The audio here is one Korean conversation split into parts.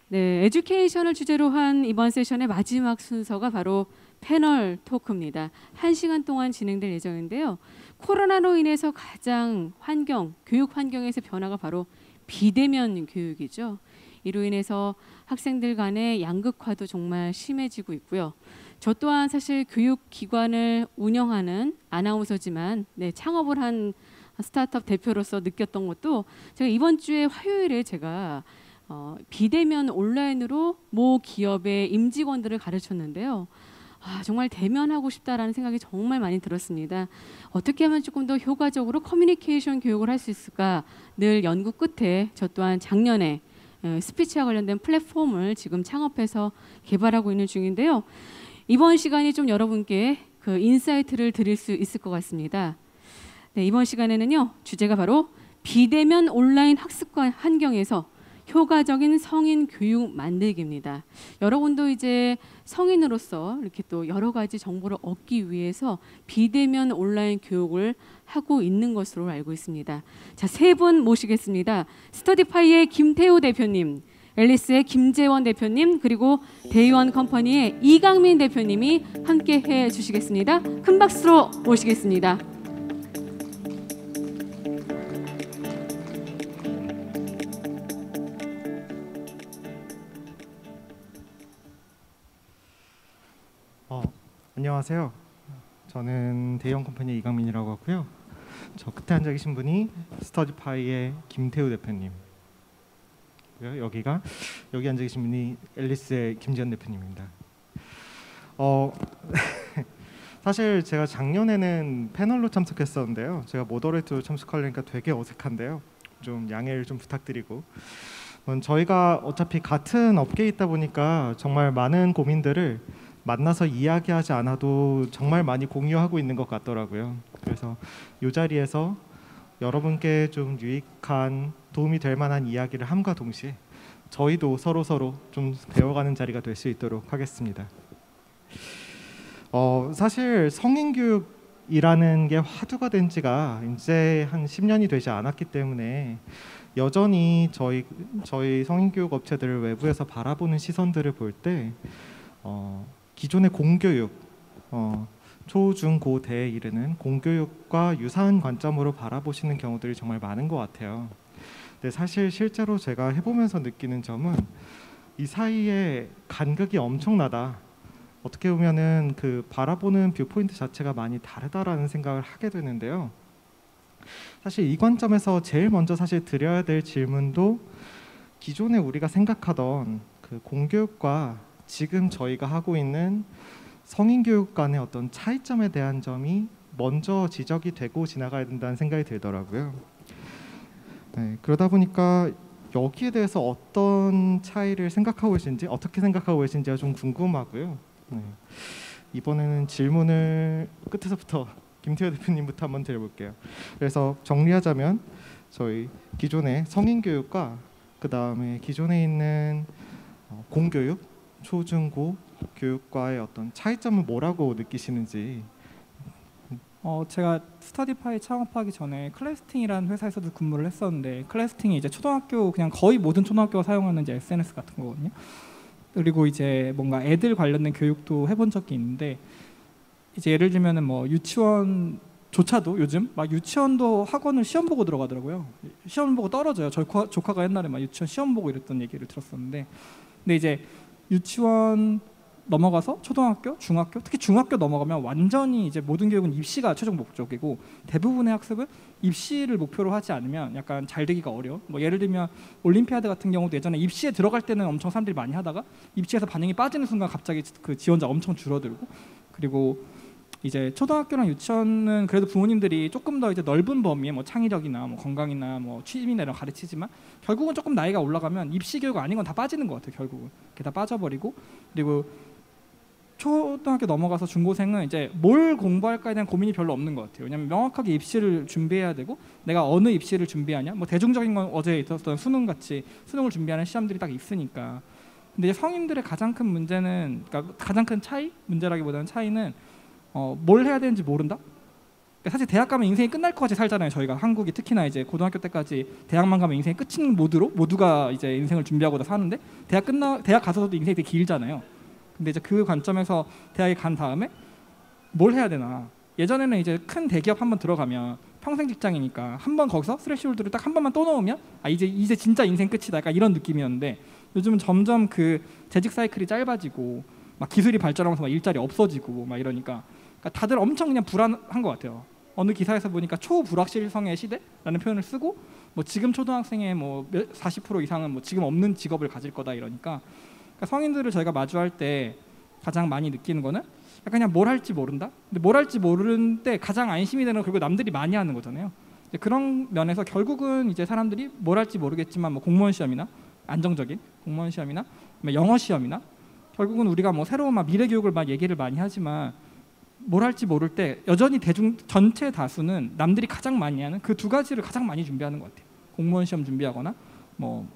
네, 에듀케이션을 주제로 한 이번 세션의 마지막 순서가 바로 패널 토크입니다. 1시간 동안 진행될 예정인데요. 코로나로 인해서 가장 교육 환경에서 변화가 바로 비대면 교육이죠. 이로 인해서 학생들 간의 양극화도 정말 심해지고 있고요. 저 또한 사실 교육기관을 운영하는 아나운서지만 창업을 한 스타트업 대표로서 느꼈던 것도 제가 이번 주에 화요일에 제가 비대면 온라인으로 모 기업의 임직원들을 가르쳤는데요. 정말 대면하고 싶다라는 생각이 정말 많이 들었습니다. 어떻게 하면 조금 더 효과적으로 커뮤니케이션 교육을 할 수 있을까 늘 연구 끝에 저 또한 작년에 스피치와 관련된 플랫폼을 지금 창업해서 개발하고 있는 중인데요. 이번 시간이 좀 여러분께 그 인사이트를 드릴 수 있을 것 같습니다. 네, 이번 시간에는요. 주제가 바로 비대면 온라인 학습관 환경에서 효과적인 성인 교육 만들기입니다. 여러분도 이제 성인으로서 이렇게 또 여러 가지 정보를 얻기 위해서 비대면 온라인 교육을 하고 있는 것으로 알고 있습니다. 자, 세 분 모시겠습니다. 스터디파이의 김태우 대표님, 앨리스의 김재원 대표님, 그리고 데이원 컴퍼니의 이강민 대표님이 함께 해 주시겠습니다. 큰 박수로 모시겠습니다. 안녕하세요. 저는 대형 컴퍼니 이강민이라고 하고요. 저 끝에 앉아 계신 분이 스터디파이의 김태우 대표님. 여기 앉아 계신 분이 앨리스의 김지현 대표님입니다. 사실 제가 작년에는 패널로 참석했었는데요. 제가 모더레이터로 참석하려니까 되게 어색한데요. 좀 양해를 좀 부탁드리고. 저희가 어차피 같은 업계에 있다 보니까 정말 많은 고민들을 만나서 이야기하지 않아도 정말 많이 공유하고 있는 것 같더라고요. 그래서 이 자리에서 여러분께 좀 유익한 도움이 될 만한 이야기를 함과 동시에 저희도 서로 좀 배워가는 자리가 될 수 있도록 하겠습니다. 사실 성인교육이라는 게 화두가 된 지가 이제 한 10년이 되지 않았기 때문에 여전히 저희 성인교육 업체들을 외부에서 바라보는 시선들을 볼 때 기존의 공교육, 초, 중, 고, 대에 이르는 공교육과 유사한 관점으로 바라보시는 경우들이 정말 많은 것 같아요. 근데 사실 실제로 제가 해보면서 느끼는 점은 이 사이에 간극이 엄청나다. 어떻게 보면은 그 바라보는 뷰포인트 자체가 많이 다르다라는 생각을 하게 되는데요. 사실 이 관점에서 제일 먼저 사실 드려야 될 질문도 기존에 우리가 생각하던 그 공교육과 지금 저희가 하고 있는 성인교육 간의 어떤 차이점에 대한 점이 먼저 지적이 되고 지나가야 된다는 생각이 들더라고요. 네, 그러다 보니까 여기에 대해서 어떤 차이를 생각하고 계신지, 어떻게 생각하고 계신지가 좀 궁금하고요. 네, 이번에는 질문을 끝에서부터 김태호 대표님부터 한번 드려볼게요. 그래서 정리하자면 저희 기존의 성인교육과 그 다음에 기존에 있는 공교육, 초중고 교육과의 어떤 차이점은 뭐라고 느끼시는지. 제가 스터디파이 창업하기 전에 클래스팅이라는 회사에서도 근무를 했었는데, 클래스팅이 이제 초등학교 그냥 거의 모든 초등학교가 사용하는 이제 SNS 같은 거거든요. 그리고 이제 뭔가 애들 관련된 교육도 해본 적이 있는데, 이제 예를 들면은 뭐 유치원조차도 요즘 막 유치원도 학원을 시험 보고 들어가더라고요. 시험 보고 떨어져요. 저희 조카가 옛날에 막 유치원 시험 보고 이랬던 얘기를 들었었는데, 근데 이제 유치원 넘어가서 초등학교, 중학교, 특히 중학교 넘어가면 완전히 이제 모든 교육은 입시가 최종 목적이고, 대부분의 학습은 입시를 목표로 하지 않으면 약간 잘 되기가 어려워. 뭐 예를 들면 올림피아드 같은 경우도 예전에 입시에 들어갈 때는 엄청 사람들이 많이 하다가 입시에서 반영이 빠지는 순간 갑자기 그 지원자 엄청 줄어들고, 그리고 이제 초등학교랑 유치원은 그래도 부모님들이 조금 더 이제 넓은 범위의 뭐 창의력이나 뭐 건강이나 뭐 취미나 이런 가르치지만, 결국은 조금 나이가 올라가면 입시 교육 아닌 건 다 빠지는 것 같아요. 결국은 그게 다 빠져버리고, 그리고 초등학교 넘어가서 중고생은 이제 뭘 공부할까에 대한 고민이 별로 없는 것 같아요. 왜냐하면 명확하게 입시를 준비해야 되고, 내가 어느 입시를 준비하냐, 뭐 대중적인 건 어제 있었던 수능같이 수능을 준비하는 시험들이 딱 있으니까. 근데 이제 성인들의 가장 큰 문제는, 그러니까 가장 큰 차이, 문제라기보다는 차이는 뭘 해야 되는지 모른다. 사실 대학 가면 인생이 끝날 것 같이 살잖아요. 저희가 한국이 특히나 이제 고등학교 때까지 대학만 가면 인생이 끝인 모드로 모두가 이제 인생을 준비하고 다 사는데 대학 가서도 인생이 되게 길잖아요. 근데 이제 그 관점에서 대학에 간 다음에 뭘 해야 되나? 예전에는 이제 큰 대기업 한번 들어가면 평생 직장이니까 한번 거기서 스레시홀드를 딱 한 번만 또 넣으면 이제 진짜 인생 끝이다. 약간 이런 느낌이었는데 요즘은 점점 그 재직 사이클이 짧아지고 막 기술이 발전하면서 막 일자리 없어지고 막 이러니까 다들 엄청 그냥 불안한 것 같아요. 어느 기사에서 보니까 초불확실성의 시대라는 표현을 쓰고 뭐 지금 초등학생의 뭐 40% 이상은 뭐 지금 없는 직업을 가질 거다 이러니까 성인들을 저희가 마주할 때 가장 많이 느끼는 거는 약간 그냥 뭘 할지 모른다. 근데 뭘 할지 모르는데 가장 안심이 되는 건 결국 남들이 많이 하는 거잖아요. 이제 그런 면에서 결국은 이제 사람들이 뭘 할지 모르겠지만 뭐 공무원 시험이나 안정적인 공무원 시험이나 영어 시험이나 결국은 우리가 뭐 새로운 막 미래 교육을 막 얘기를 많이 하지만 뭘 할지 모를 때 여전히 대중 전체 다수는 남들이 가장 많이 하는 그 두 가지를 가장 많이 준비하는 것 같아요. 공무원 시험 준비하거나 뭐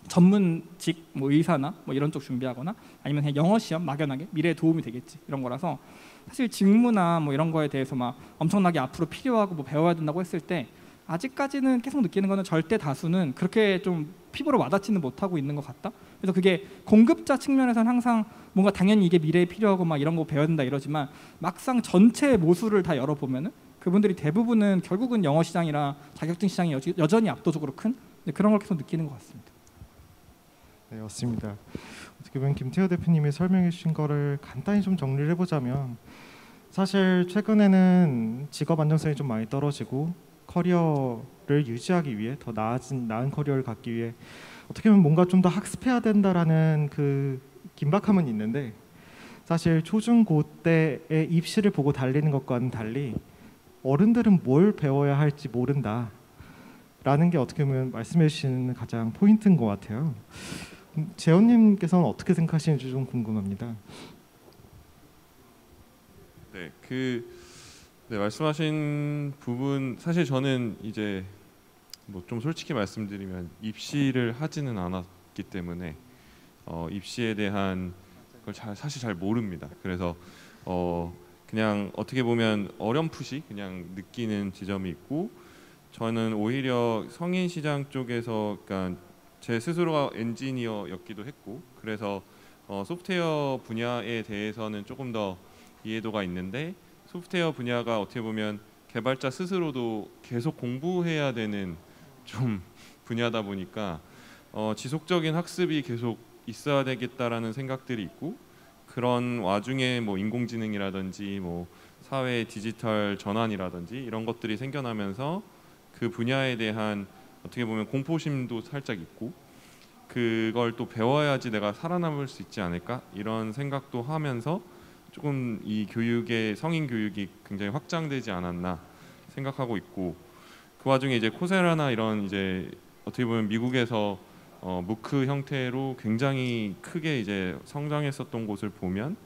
전문직 뭐 의사나 뭐 이런 쪽 준비하거나 아니면 그냥 영어 시험 막연하게 미래에 도움이 되겠지 이런 거라서 사실 직무나 뭐 이런 거에 대해서 막 엄청나게 앞으로 필요하고 뭐 배워야 된다고 했을 때 아직까지는 계속 느끼는 거는 절대 다수는 그렇게 좀 피부로 와닿지는 못하고 있는 것 같다. 그래서 그게 공급자 측면에서는 항상 뭔가 당연히 이게 미래에 필요하고 막 이런 거 배워야 된다 이러지만 막상 전체 모수를 다 열어보면은 그분들이 대부분은 결국은 영어 시장이랑 자격증 시장이 여전히 압도적으로 큰 그런 걸 계속 느끼는 것 같습니다. 네, 맞습니다. 어떻게 보면 김태호 대표님이 설명해 주신 거를 간단히 좀 정리를 해보자면 사실 최근에는 직업 안정성이 좀 많이 떨어지고 커리어를 유지하기 위해 더 나은 커리어를 갖기 위해 어떻게 보면 뭔가 좀 더 학습해야 된다라는 그 긴박함은 있는데 사실 초중고 때의 입시를 보고 달리는 것과는 달리 어른들은 뭘 배워야 할지 모른다라는 게 어떻게 보면 말씀해 주시는 가장 포인트인 것 같아요. 재원님께서는 어떻게 생각하시는지 좀 궁금합니다. 네, 네, 말씀하신 부분 사실 저는 이제 뭐 좀 솔직히 말씀드리면 입시를 하지는 않았기 때문에 입시에 대한 걸 사실 잘 모릅니다. 그래서 그냥 어떻게 보면 어렴풋이 그냥 느끼는 지점이 있고 저는 오히려 성인 시장 쪽에서 그러니까 제 스스로가 엔지니어였기도 했고 그래서 소프트웨어 분야에 대해서는 조금 더 이해도가 있는데 소프트웨어 분야가 어떻게 보면 개발자 스스로도 계속 공부해야 되는 좀 분야다 보니까 지속적인 학습이 계속 있어야 되겠다라는 생각들이 있고 그런 와중에 뭐 인공지능이라든지 뭐 사회 디지털 전환이라든지 이런 것들이 생겨나면서 그 분야에 대한 어떻게 보면 공포심도 살짝 있고 그걸 또 배워야지 내가 살아남을 수 있지 않을까 이런 생각도 하면서 조금 이 교육의 성인 교육이 굉장히 확장되지 않았나 생각하고 있고 그 와중에 이제 코세라나 이런 이제 어떻게 보면 미국에서 무크 형태로 굉장히 크게 이제 성장했었던 곳을 보면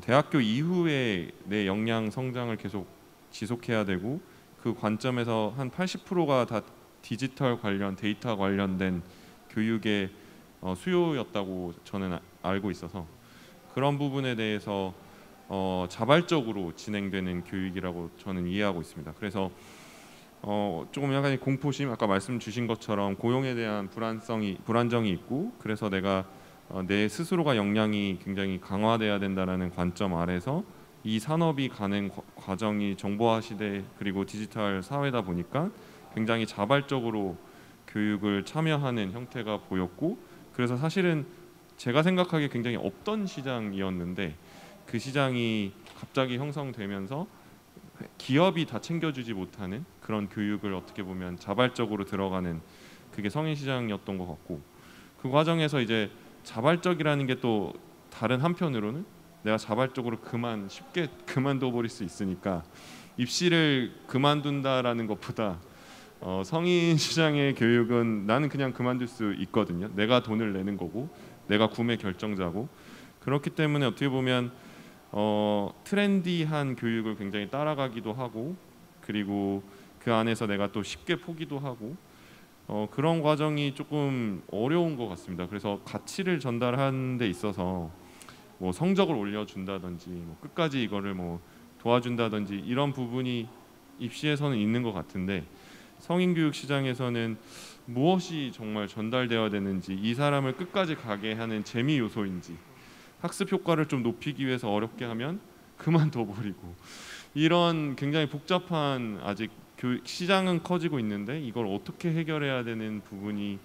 대학교 이후에 내 역량 성장을 계속 지속해야 되고 그 관점에서 한 80%가 다 디지털 관련 데이터 관련된 교육의 수요였다고 저는 알고 있어서 그런 부분에 대해서 자발적으로 진행되는 교육이라고 저는 이해하고 있습니다. 그래서 조금 약간 공포심 아까 말씀 주신 것처럼 고용에 대한 불안정이 있고 그래서 내가 내 스스로가 역량이 굉장히 강화돼야 된다라는 관점 아래서 이 산업이 가는 과정이 정보화 시대 그리고 디지털 사회다 보니까 굉장히 자발적으로 교육을 참여하는 형태가 보였고 그래서 사실은 제가 생각하기에 굉장히 없던 시장이었는데 그 시장이 갑자기 형성되면서 기업이 다 챙겨주지 못하는 그런 교육을 어떻게 보면 자발적으로 들어가는 그게 성인 시장이었던 것 같고 그 과정에서 이제 자발적이라는 게 또 다른 한편으로는 내가 자발적으로 쉽게 그만둬 버릴 수 있으니까 입시를 그만둔다라는 것보다 성인 시장의 교육은 나는 그냥 그만둘 수 있거든요. 내가 돈을 내는 거고 내가 구매 결정자고 그렇기 때문에 어떻게 보면 트렌디한 교육을 굉장히 따라가기도 하고 그리고 그 안에서 내가 또 쉽게 포기도 하고 그런 과정이 조금 어려운 것 같습니다. 그래서 가치를 전달하는 데 있어서 뭐 성적을 올려준다든지 뭐 끝까지 이거를 뭐 도와준다든지 이런 부분이 입시에서는 있는 것 같은데 성인교육 시장에서는 무엇이 정말 전달되어야 되는지, 이 사람을 끝까지 가게 하는 재미 요소인지, 학습 효과를 좀 높이기 위해서 어렵게 하면 그만둬 버리고, 이런 굉장히 복잡한 아직 교육 시장은 커지고 있는데 이걸 어떻게 해결해야 되는 부분이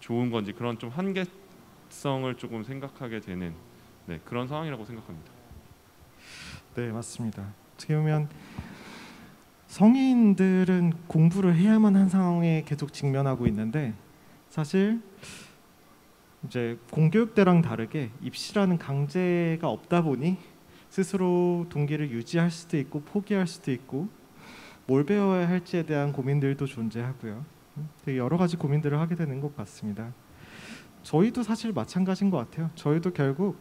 좋은 건지, 그런 좀 한계성을 조금 생각하게 되는 그런 상황이라고 생각합니다. 네, 맞습니다. 어떻게 보면 성인들은 공부를 해야만 한 상황에 계속 직면하고 있는데, 사실 이제 공교육 때랑 다르게 입시라는 강제가 없다 보니 스스로 동기를 유지할 수도 있고 포기할 수도 있고 뭘 배워야 할지에 대한 고민들도 존재하고요. 되게 여러 가지 고민들을 하게 되는 것 같습니다. 저희도 사실 마찬가지인 것 같아요. 저희도 결국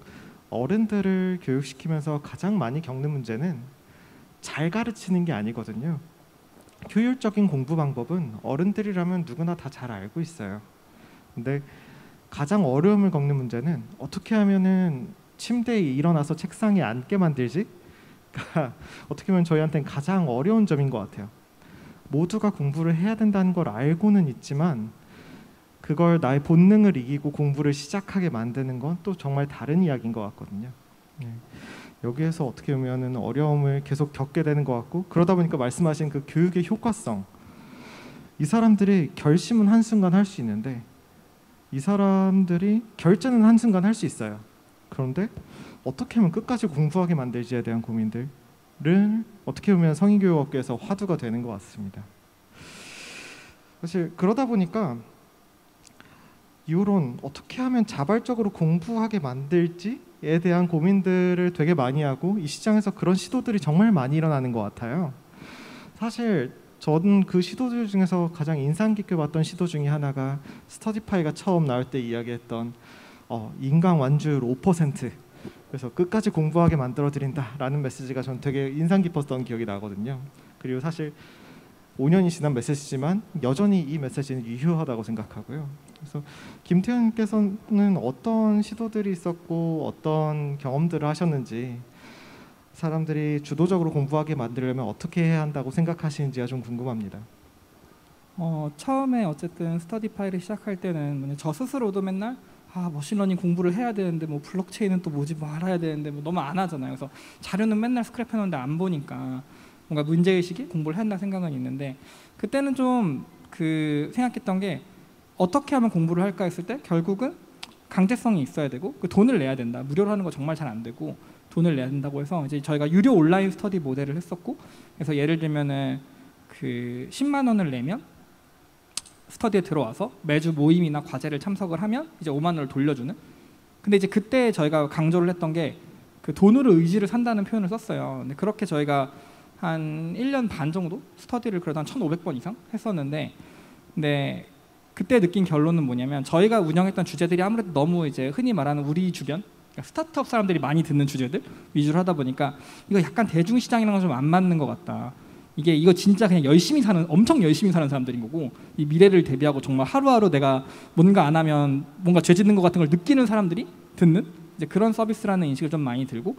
어른들을 교육시키면서 가장 많이 겪는 문제는 잘 가르치는 게 아니거든요. 효율적인 공부 방법은 어른들이라면 누구나 다 잘 알고 있어요. 근데 가장 어려움을 겪는 문제는 어떻게 하면은 침대에 일어나서 책상에 앉게 만들지가 어떻게 보면 저희한테는 가장 어려운 점인 것 같아요. 모두가 공부를 해야 된다는 걸 알고는 있지만 그걸 나의 본능을 이기고 공부를 시작하게 만드는 건 또 정말 다른 이야기인 것 같거든요. 여기에서 어떻게 보면은 어려움을 계속 겪게 되는 것 같고, 그러다 보니까 말씀하신 그 교육의 효과성, 이 사람들이 결심은 한순간 할 수 있는데 이 사람들이 결제는 한순간 할 수 있어요. 그런데 어떻게 하면 끝까지 공부하게 만들지에 대한 고민들은 어떻게 보면 성인교육업계에서 화두가 되는 것 같습니다. 사실 그러다 보니까 이런 어떻게 하면 자발적으로 공부하게 만들지에 대한 고민들을 되게 많이 하고, 이 시장에서 그런 시도들이 정말 많이 일어나는 것 같아요. 사실 저는 그 시도들 중에서 가장 인상 깊게 봤던 시도 중에 하나가 스터디파이가 처음 나올 때 이야기했던 인강 완주율 5%, 그래서 끝까지 공부하게 만들어드린다라는 메시지가 전 되게 인상 깊었던 기억이 나거든요. 그리고 사실 5년이 지난 메시지지만 여전히 이 메시지는 유효하다고 생각하고요. 그래서 김태현께서는 어떤 시도들이 있었고 어떤 경험들을 하셨는지, 사람들이 주도적으로 공부하게 만들려면 어떻게 해야 한다고 생각하시는지가 좀 궁금합니다. 처음에 어쨌든 스터디파이를 시작할 때는 저 스스로도 맨날 머신러닝 공부를 해야 되는데 뭐 블록체인은 또 뭐지, 뭐 알아야 되는데 뭐 너무 안 하잖아요. 그래서 자료는 맨날 스크랩해놓는데 안 보니까 뭔가 문제의식이 공부를 한다 생각은 있는데, 그때는 좀 생각했던 게 어떻게 하면 공부를 할까 했을 때 결국은 강제성이 있어야 되고 그 돈을 내야 된다. 무료로 하는 거 정말 잘 안 되고 돈을 내야 된다고 해서 이제 저희가 유료 온라인 스터디 모델을 했었고, 그래서 예를 들면은 10만 원을 내면 스터디에 들어와서 매주 모임이나 과제를 참석을 하면 이제 5만 원을 돌려주는. 근데 이제 그때 저희가 강조를 했던 게 그 돈으로 의지를 산다는 표현을 썼어요. 근데 그렇게 저희가 한 1년 반 정도 스터디를 그래도 한 1,500번 이상 했었는데, 근데 그때 느낀 결론은 뭐냐면 저희가 운영했던 주제들이 아무래도 너무 이제 흔히 말하는 우리 주변, 그러니까 스타트업 사람들이 많이 듣는 주제들 위주로 하다 보니까 이거 약간 대중시장이랑 좀 안 맞는 것 같다. 이거 진짜 그냥 엄청 열심히 사는 사람들인 거고, 이 미래를 대비하고 정말 하루하루 내가 뭔가 안 하면 뭔가 죄 짓는 것 같은 걸 느끼는 사람들이 듣는 이제 그런 서비스라는 인식을 좀 많이 들고,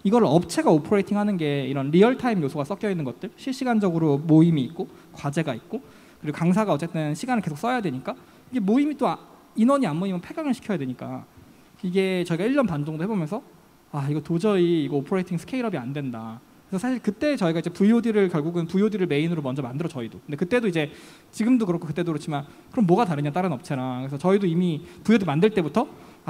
이걸 업체가 오퍼레이팅 하는 게 이런 리얼타임 요소가 섞여 있는 것들, 실시간적으로 모임이 있고 과제가 있고, 그리고 강사가 어쨌든 시간을 계속 써야 되니까 이게 모임이 또 인원이 안 모이면 폐강을 시켜야 되니까, 이게 저희가 1년 반 정도 해보면서 이거 도저히 오퍼레이팅 스케일업이 안 된다. 그래서 사실 그때 저희가 이제 결국은 VOD를 메인으로 먼저 만들어, 저희도. 근데 그때도 이제 지금도 그렇고 그때도 그렇지만 그럼 뭐가 다르냐 다른 업체랑. 그래서 저희도 이미 VOD 만들 때부터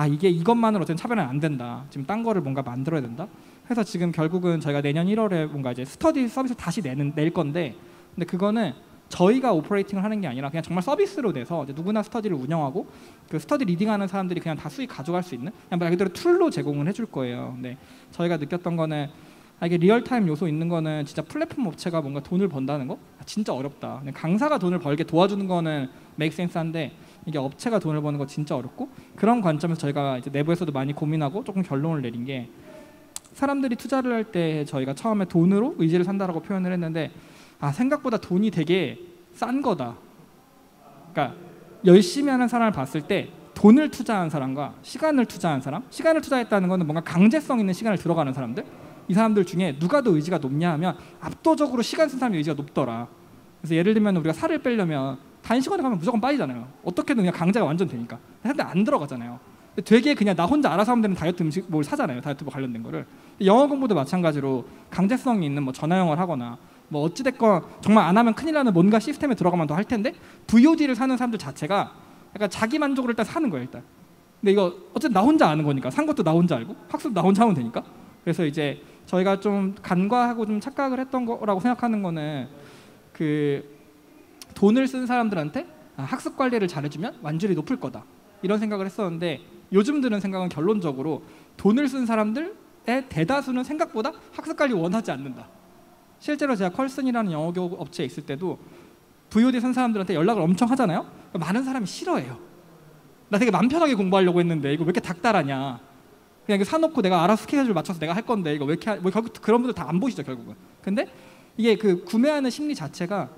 이것만으로 어쨌든 차별은 안 된다. 지금 딴 거를 뭔가 만들어야 된다. 해서 지금 결국은 저희가 내년 1월에 뭔가 이제 스터디 서비스를 다시 낼 건데, 근데 그거는 저희가 오퍼레이팅을 하는 게 아니라 그냥 정말 서비스로 돼서 이제 누구나 스터디를 운영하고 그 스터디 리딩하는 사람들이 그냥 다 수익 가져갈 수 있는 그냥 말 그대로 툴로 제공을 해줄 거예요. 근데 저희가 느꼈던 거는 이게 리얼타임 요소 있는 거는 진짜 플랫폼 업체가 뭔가 돈을 번다는 거 진짜 어렵다. 강사가 돈을 벌게 도와주는 거는 메이크 센스한데 이게 업체가 돈을 버는 거 진짜 어렵고, 그런 관점에서 저희가 이제 내부에서도 많이 고민하고 조금 결론을 내린 게, 사람들이 투자를 할 때 저희가 처음에 돈으로 의지를 산다라고 표현을 했는데 생각보다 돈이 되게 싼 거다. 그러니까 열심히 하는 사람을 봤을 때 돈을 투자한 사람과 시간을 투자한 사람, 시간을 투자했다는 거는 뭔가 강제성 있는 시간을 들어가는 사람들, 이 사람들 중에 누가 더 의지가 높냐 하면 압도적으로 시간 쓴 사람이 의지가 높더라. 그래서 예를 들면 우리가 살을 빼려면 단식원에 가면 무조건 빠지잖아요. 어떻게든 그냥 강제가 완전 되니까. 근데 안 들어가잖아요. 되게 그냥 나 혼자 알아서 하면 되는 다이어트 음식 뭘 사잖아요. 다이어트 뭐 관련된 거를. 영어 공부도 마찬가지로 강제성이 있는 뭐 전화 영어를 하거나 뭐 어찌됐건 정말 안 하면 큰일 나는 뭔가 시스템에 들어가면 더 할 텐데 VOD를 사는 사람들 자체가 약간 자기 만족을 일단 사는 거예요. 일단. 근데 이거 어쨌든 나 혼자 아는 거니까 산 것도 나 혼자 알고 학습도 나 혼자 하면 되니까. 그래서 이제 저희가 좀 간과하고 좀 착각을 했던 거라고 생각하는 거는 그 돈을 쓴 사람들한테 학습 관리를 잘해주면 완전히 높을 거다 이런 생각을 했었는데 요즘 드는 생각은 결론적으로 돈을 쓴 사람들의 대다수는 생각보다 학습 관리 원하지 않는다. 실제로 제가 컬슨이라는 영어 교육 업체에 있을 때도 VOD 쓴 사람들한테 연락을 엄청 하잖아요. 많은 사람이 싫어해요. 나 되게 맘 편하게 공부하려고 했는데 이거 왜 이렇게 닥달하냐. 그냥 이거 사놓고 내가 알아서 스케줄 맞춰서 내가 할 건데 이거 왜 이렇게 뭐 결국 그런 분들 다 안 보시죠 결국은. 근데 이게 그 구매하는 심리 자체가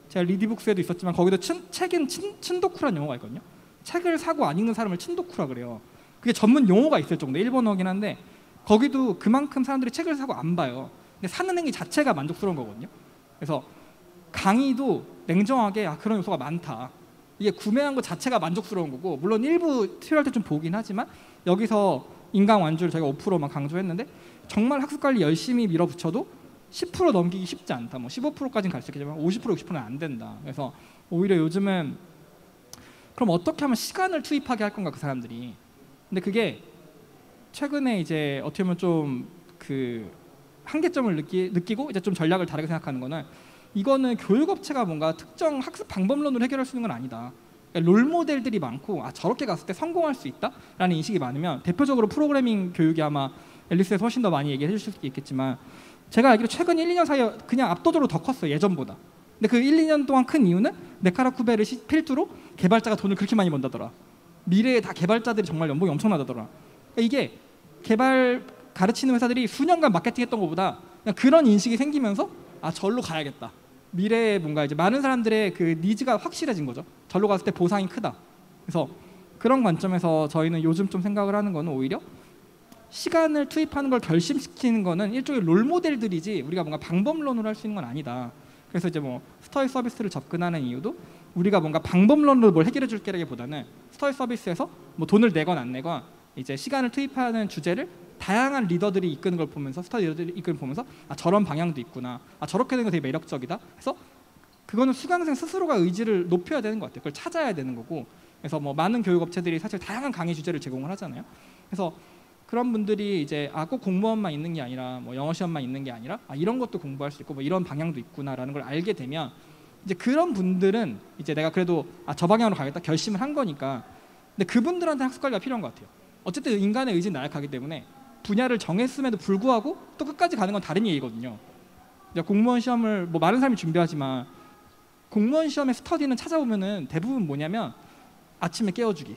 제가 리디북스에도 있었지만 거기도 책엔 춘도쿠라는 용어가 있거든요. 책을 사고 안 읽는 사람을 춘도쿠라 그래요. 그게 전문 용어가 있을 정도 일본어긴 한데 거기도 그만큼 사람들이 책을 사고 안 봐요. 근데 사는 행위 자체가 만족스러운 거거든요. 그래서 강의도 냉정하게 그런 요소가 많다. 이게 구매한 것 자체가 만족스러운 거고 물론 일부 필요할 때 좀 보긴 하지만 여기서 인강 완주를 저희가 5%만 강조했는데 정말 학습 관리 열심히 밀어붙여도 10% 넘기기 쉽지 않다. 뭐 15%까지는 갈 수 있겠지만 50% 60%는 안 된다. 그래서 오히려 요즘은 그럼 어떻게 하면 시간을 투입하게 할 건가 그 사람들이. 근데 그게 최근에 이제 어떻게 보면 좀 그 한계점을 느끼고 이제 좀 전략을 다르게 생각하는 거는 이거는 교육업체가 뭔가 특정 학습 방법론으로 해결할 수 있는 건 아니다. 그러니까 롤 모델들이 많고 저렇게 갔을 때 성공할 수 있다라는 인식이 많으면 대표적으로 프로그래밍 교육이 아마 앨리스에서 훨씬 더 많이 얘기해 주실 수 있겠지만 제가 알기로 최근 1, 2년 사이에 그냥 압도적으로 더 컸어요. 예전보다. 근데 그 1, 2년 동안 큰 이유는 네카라쿠베를 필두로 개발자가 돈을 그렇게 많이 번다더라. 미래에 다 개발자들이 정말 연봉이 엄청나다더라. 그러니까 이게 개발 가르치는 회사들이 수년간 마케팅했던 것보다 그냥 그런 인식이 생기면서 절로 가야겠다. 미래에 뭔가 이제 많은 사람들의 그 니즈가 확실해진 거죠. 절로 갔을 때 보상이 크다. 그래서 그런 관점에서 저희는 요즘 좀 생각을 하는 거는 오히려 시간을 투입하는 걸 결심시키는 거는 일종의 롤 모델들이지 우리가 뭔가 방법론으로 할 수 있는 건 아니다. 그래서 이제 뭐 스터디 서비스를 접근하는 이유도 우리가 뭔가 방법론으로 뭘 해결해 줄 게라기보다는 스터디 서비스에서 뭐 돈을 내건 안 내건 이제 시간을 투입하는 주제를 다양한 리더들이 이끄는 걸 보면서 스터디 리더들이 이끄는 걸 보면서 저런 방향도 있구나. 저렇게 되는 거 되게 매력적이다. 그래서 그거는 수강생 스스로가 의지를 높여야 되는 것 같아요. 그걸 찾아야 되는 거고. 그래서 뭐 많은 교육업체들이 사실 다양한 강의 주제를 제공을 하잖아요. 그래서 그런 분들이 이제 꼭 공무원만 있는 게 아니라 뭐 영어 시험만 있는 게 아니라 이런 것도 공부할 수 있고 뭐 이런 방향도 있구나라는 걸 알게 되면 이제 그런 분들은 이제 내가 그래도 저 방향으로 가겠다 결심을 한 거니까. 근데 그분들한테 학습 관리가 필요한 것 같아요. 어쨌든 인간의 의지는 나약하기 때문에 분야를 정했음에도 불구하고 또 끝까지 가는 건 다른 얘기거든요. 공무원 시험을 뭐 많은 사람이 준비하지만 공무원 시험의 스터디는 찾아보면은 대부분 뭐냐면 아침에 깨워주기,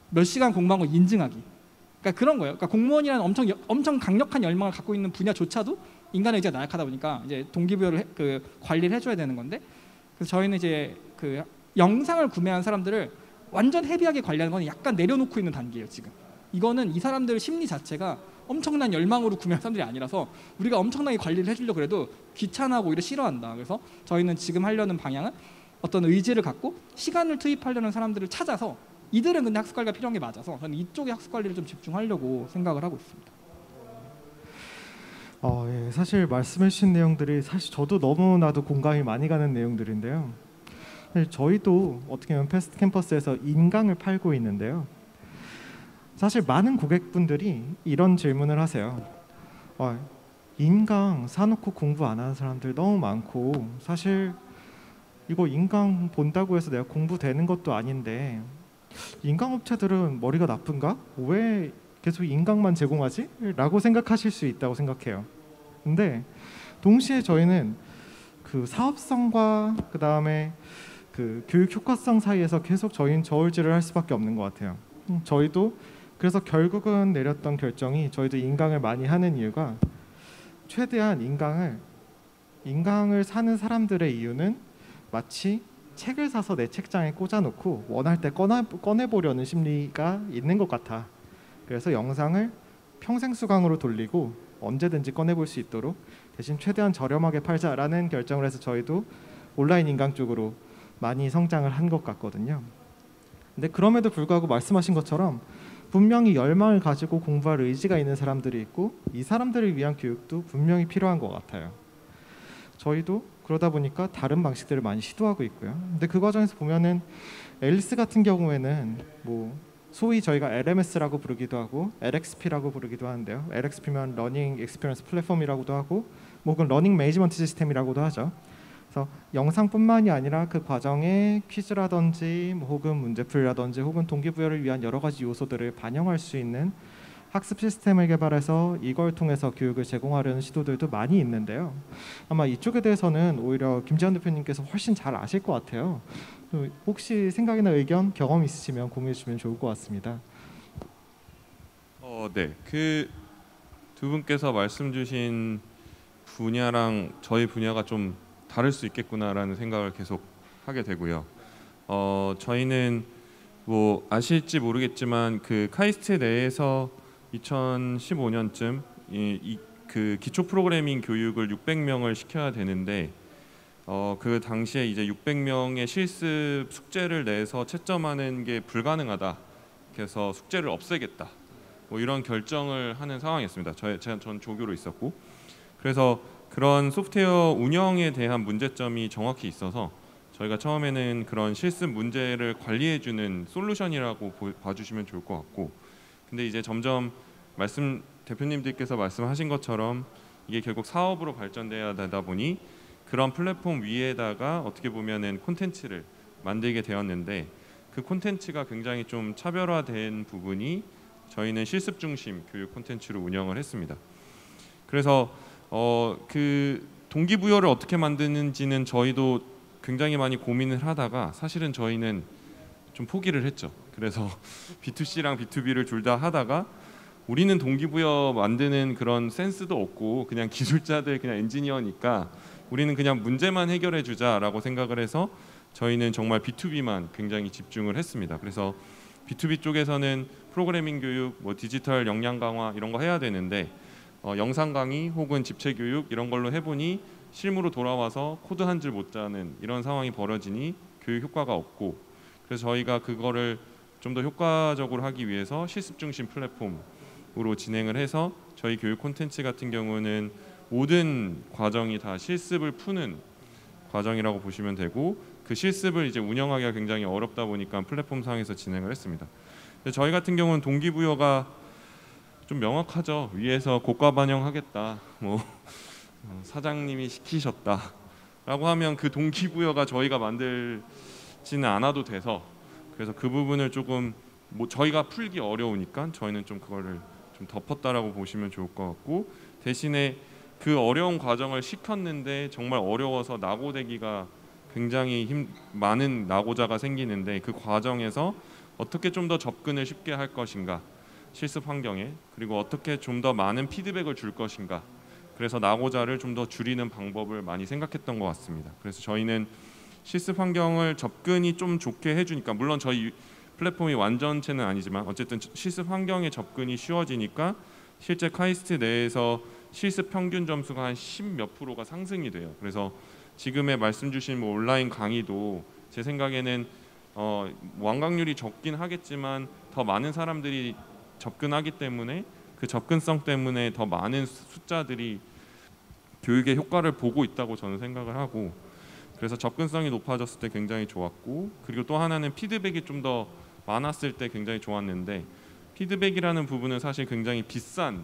몇 시간 공부한 거 인증하기. 그러니까 그런 거예요. 그러니까 공무원이라는 엄청 강력한 열망을 갖고 있는 분야조차도 인간의 의지가 나약하다 보니까 이제 동기부여를 관리를 해줘야 되는 건데, 그래서 저희는 이제 그 영상을 구매한 사람들을 완전 헤비하게 관리하는 건 약간 내려놓고 있는 단계예요 지금. 이거는 이 사람들 심리 자체가 엄청난 열망으로 구매한 사람들이 아니라서 우리가 엄청나게 관리를 해주려고 해도 귀찮아하고 오히려 싫어한다. 그래서 저희는 지금 하려는 방향은 어떤 의지를 갖고 시간을 투입하려는 사람들을 찾아서, 이들은 근데 학습 관리가 필요한 게 맞아서 저는 이쪽에 학습 관리를 좀 집중하려고 생각을 하고 있습니다. 예, 사실 말씀해 주신 내용들이 사실 저도 너무나도 공감이 많이 가는 내용들인데요. 저희도 어떻게 보면 패스트 캠퍼스에서 인강을 팔고 있는데요. 사실 많은 고객분들이 이런 질문을 하세요. 인강 사놓고 공부 안 하는 사람들 너무 많고, 사실 이거 인강 본다고 해서 내가 공부되는 것도 아닌데 인강 업체들은 머리가 나쁜가? 왜 계속 인강만 제공하지? 라고 생각하실 수 있다고 생각해요. 근데 동시에 저희는 그 사업성과 그 다음에 그 교육 효과성 사이에서 계속 저희는 저울질을 할 수밖에 없는 것 같아요. 저희도 그래서 결국은 내렸던 결정이, 저희도 인강을 많이 하는 이유가 최대한 인강을 사는 사람들의 이유는 마치 책을 사서 내 책장에 꽂아놓고 원할 때 꺼내보려는 심리가 있는 것 같아. 그래서 영상을 평생 수강으로 돌리고 언제든지 꺼내볼 수 있도록 대신 최대한 저렴하게 팔자라는 결정을 해서 저희도 온라인 인강 쪽으로 많이 성장을 한 것 같거든요. 근데 그럼에도 불구하고 말씀하신 것처럼 분명히 열망을 가지고 공부할 의지가 있는 사람들이 있고 이 사람들을 위한 교육도 분명히 필요한 것 같아요. 저희도 그러다 보니까 다른 방식들을 많이 시도하고 있고요. 근데 그 과정에서 보면은 앨리스 같은 경우에는 뭐 소위 저희가 LMS라고 부르기도 하고 LXP라고 부르기도 하는데요. LXP면 러닝 익스피리언스 플랫폼이라고도 하고 뭐 혹은 러닝 매니지먼트 시스템이라고도 하죠. 그래서 영상뿐만이 아니라 그 과정에 퀴즈라든지 뭐 혹은 문제풀이라든지 혹은 동기부여를 위한 여러 가지 요소들을 반영할 수 있는 학습 시스템을 개발해서 이걸 통해서 교육을 제공하려는 시도들도 많이 있는데요. 아마 이쪽에 대해서는 오히려 김재현 대표님께서 훨씬 잘 아실 것 같아요. 혹시 생각이나 의견, 경험 있으시면 공유해 주시면 좋을 것 같습니다. 네. 그 두 분께서 말씀 주신 분야랑 저희 분야가 좀 다를 수 있겠구나라는 생각을 계속 하게 되고요. 저희는 뭐 아실지 모르겠지만 그 카이스트 내에서 2015년쯤 그 기초 프로그래밍 교육을 600명을 시켜야 되는데 그 당시에 이제 600명의 실습 숙제를 내서 채점하는 게 불가능하다. 그래서 숙제를 없애겠다. 뭐 이런 결정을 하는 상황이었습니다. 전 조교로 있었고, 그래서 그런 소프트웨어 운영에 대한 문제점이 정확히 있어서 저희가 처음에는 그런 실습 문제를 관리해주는 솔루션이라고 봐주시면 좋을 것 같고, 근데 이제 점점 대표님들께서 말씀하신 것처럼 이게 결국 사업으로 발전돼야 되다 보니 그런 플랫폼 위에다가 어떻게 보면은 콘텐츠를 만들게 되었는데, 그 콘텐츠가 굉장히 좀 차별화된 부분이 저희는 실습 중심 교육 콘텐츠로 운영을 했습니다. 그래서 그 동기부여를 어떻게 만드는지는 저희도 굉장히 많이 고민을 하다가 사실은 저희는 좀 포기를 했죠. 그래서 B2C랑 B2B를 둘 다 하다가 우리는 동기부여 만드는 그런 센스도 없고 그냥 기술자들, 그냥 엔지니어니까 우리는 그냥 문제만 해결해 주자라고 생각을 해서 저희는 정말 B2B만 굉장히 집중을 했습니다. 그래서 B2B 쪽에서는 프로그래밍 교육, 뭐 디지털 역량 강화 이런 거 해야 되는데 영상 강의 혹은 집체 교육 이런 걸로 해보니 실무로 돌아와서 코드 한 줄 못 짜는 이런 상황이 벌어지니 교육 효과가 없고, 그래서 저희가 그거를 좀 더 효과적으로 하기 위해서 실습 중심 플랫폼으로 진행을 해서 저희 교육 콘텐츠 같은 경우는 모든 과정이 다 실습을 푸는 과정이라고 보시면 되고, 그 실습을 이제 운영하기가 굉장히 어렵다 보니까 플랫폼 상에서 진행을 했습니다. 저희 같은 경우는 동기부여가 좀 명확하죠. 위에서 고가 반영하겠다, 뭐 사장님이 시키셨다라고 하면 그 동기부여가 저희가 만들지는 않아도 돼서, 그래서 그 부분을 조금 뭐 저희가 풀기 어려우니까 저희는 좀 그거를 좀 덮었다라고 보시면 좋을 것 같고, 대신에 그 어려운 과정을 시켰는데 정말 어려워서 낙오되기가 굉장히 많은 낙오자가 생기는데, 그 과정에서 어떻게 좀 더 접근을 쉽게 할 것인가, 실습 환경에, 그리고 어떻게 좀 더 많은 피드백을 줄 것인가, 그래서 낙오자를 좀 더 줄이는 방법을 많이 생각했던 것 같습니다. 그래서 저희는 실습 환경을 접근이 좀 좋게 해주니까, 물론 저희 플랫폼이 완전체는 아니지만 어쨌든 실습 환경에 접근이 쉬워지니까 실제 카이스트 내에서 실습 평균 점수가 한 10몇 %가 상승이 돼요. 그래서 지금의 말씀 주신 뭐 온라인 강의도 제 생각에는 완강률이 적긴 하겠지만 더 많은 사람들이 접근하기 때문에 그 접근성 때문에 더 많은 숫자들이 교육의 효과를 보고 있다고 저는 생각을 하고, 그래서 접근성이 높아졌을 때 굉장히 좋았고, 그리고 또 하나는 피드백이 좀 더 많았을 때 굉장히 좋았는데, 피드백이라는 부분은 사실 굉장히 비싼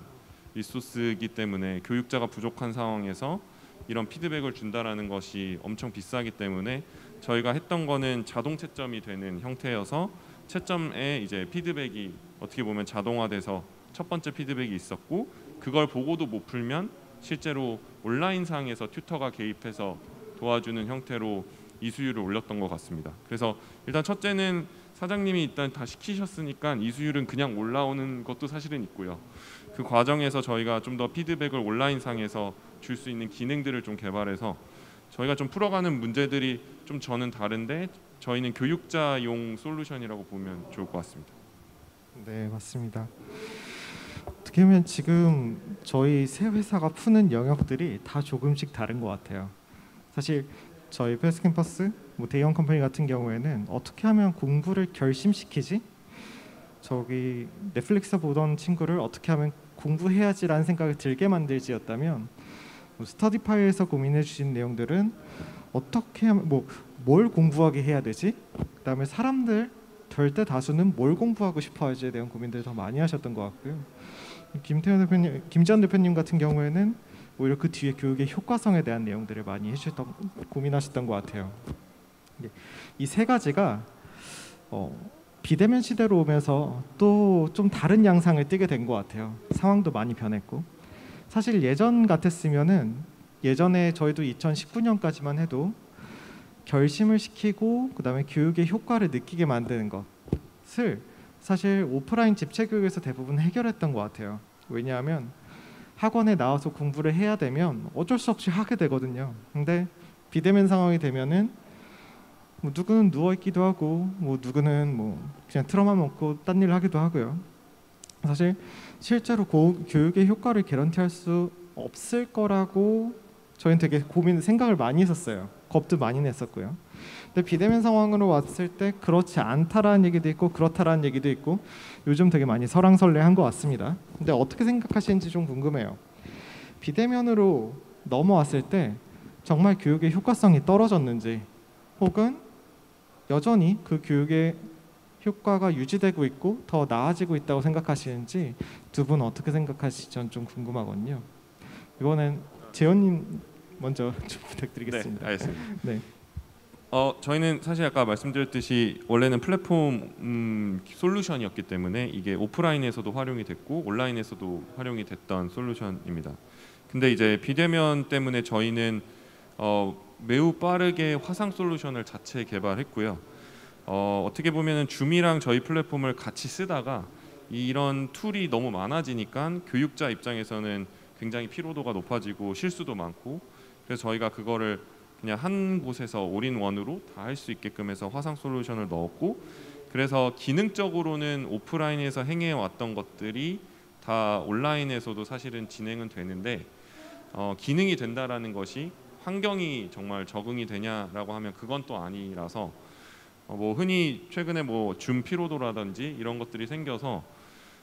리소스이기 때문에 교육자가 부족한 상황에서 이런 피드백을 준다라는 것이 엄청 비싸기 때문에 저희가 했던 거는 자동 채점이 되는 형태여서 채점에 이제 피드백이 어떻게 보면 자동화돼서 첫 번째 피드백이 있었고, 그걸 보고도 못 풀면 실제로 온라인상에서 튜터가 개입해서 도와주는 형태로 이수율을 올렸던 것 같습니다. 그래서 일단 첫째는 사장님이 일단 다 시키셨으니까 이수율은 그냥 올라오는 것도 사실은 있고요. 그 과정에서 저희가 좀 더 피드백을 온라인상에서 줄 수 있는 기능들을 좀 개발해서 저희가 좀 풀어가는 문제들이 좀 저는 다른데 저희는 교육자용 솔루션이라고 보면 좋을 것 같습니다. 네, 맞습니다. 어떻게 보면 지금 저희 세 회사가 푸는 영역들이 다 조금씩 다른 것 같아요. 사실 저희 패스캠퍼스, 뭐 대형 컴퍼니 같은 경우에는 어떻게 하면 공부를 결심시키지? 저기 넷플릭스 보던 친구를 어떻게 하면 공부해야지라는 생각이 들게 만들지였다면, 뭐 스터디파이에서 고민해 주신 내용들은 어떻게 하면 뭘 공부하게 해야 되지? 그다음에 사람들 절대 다수는 뭘 공부하고 싶어 할지에 대한 고민들을 더 많이 하셨던 것 같고요. 김지현 대표님 같은 경우에는 오히려 그 뒤에 교육의 효과성에 대한 내용들을 많이 고민하셨던 것 같아요. 이 세 가지가 비대면 시대로 오면서 또 좀 다른 양상을 띠게 된 것 같아요. 상황도 많이 변했고, 사실 예전 같았으면은 예전에 저희도 2019년까지만 해도 결심을 시키고 그다음에 교육의 효과를 느끼게 만드는 것을 사실 오프라인 집체 교육에서 대부분 해결했던 것 같아요. 왜냐하면 학원에 나와서 공부를 해야 되면 어쩔 수 없이 하게 되거든요. 근데 비대면 상황이 되면은 뭐 누구는 누워 있기도 하고, 뭐 누구는 뭐 그냥 틀어만 먹고 딴 일 하기도 하고요. 사실 실제로 교육의 효과를 개런티할 수 없을 거라고 저희는 되게 생각을 많이 했었어요. 겁도 많이 냈었고요. 근데 비대면 상황으로 왔을 때 그렇지 않다라는 얘기도 있고 그렇다라는 얘기도 있고 요즘 되게 많이 설왕설래한 것 같습니다. 근데 어떻게 생각하시는지 좀 궁금해요. 비대면으로 넘어왔을 때 정말 교육의 효과성이 떨어졌는지, 혹은 여전히 그 교육의 효과가 유지되고 있고 더 나아지고 있다고 생각하시는지 두 분 어떻게 생각하시는지 좀 궁금하거든요. 이번엔 재현님 먼저 좀 부탁드리겠습니다. 네, 알겠습니다. 네. 저희는 사실 아까 말씀드렸듯이 원래는 플랫폼 솔루션이었기 때문에 이게 오프라인에서도 활용이 됐고 온라인에서도 활용이 됐던 솔루션입니다. 근데 이제 비대면 때문에 저희는 매우 빠르게 화상 솔루션을 자체 개발했고요. 어떻게 보면은 줌이랑 저희 플랫폼을 같이 쓰다가 이런 툴이 너무 많아지니까 교육자 입장에서는 굉장히 피로도가 높아지고 실수도 많고, 그래서 저희가 그거를 그냥 한 곳에서 올인원으로 다 할 수 있게끔 해서 화상 솔루션을 넣었고, 그래서 기능적으로는 오프라인에서 행해왔던 것들이 다 온라인에서도 사실은 진행은 되는데, 기능이 된다라는 것이 환경이 정말 적응이 되냐라고 하면 그건 또 아니라서, 뭐 흔히 최근에 뭐 줌 피로도라든지 이런 것들이 생겨서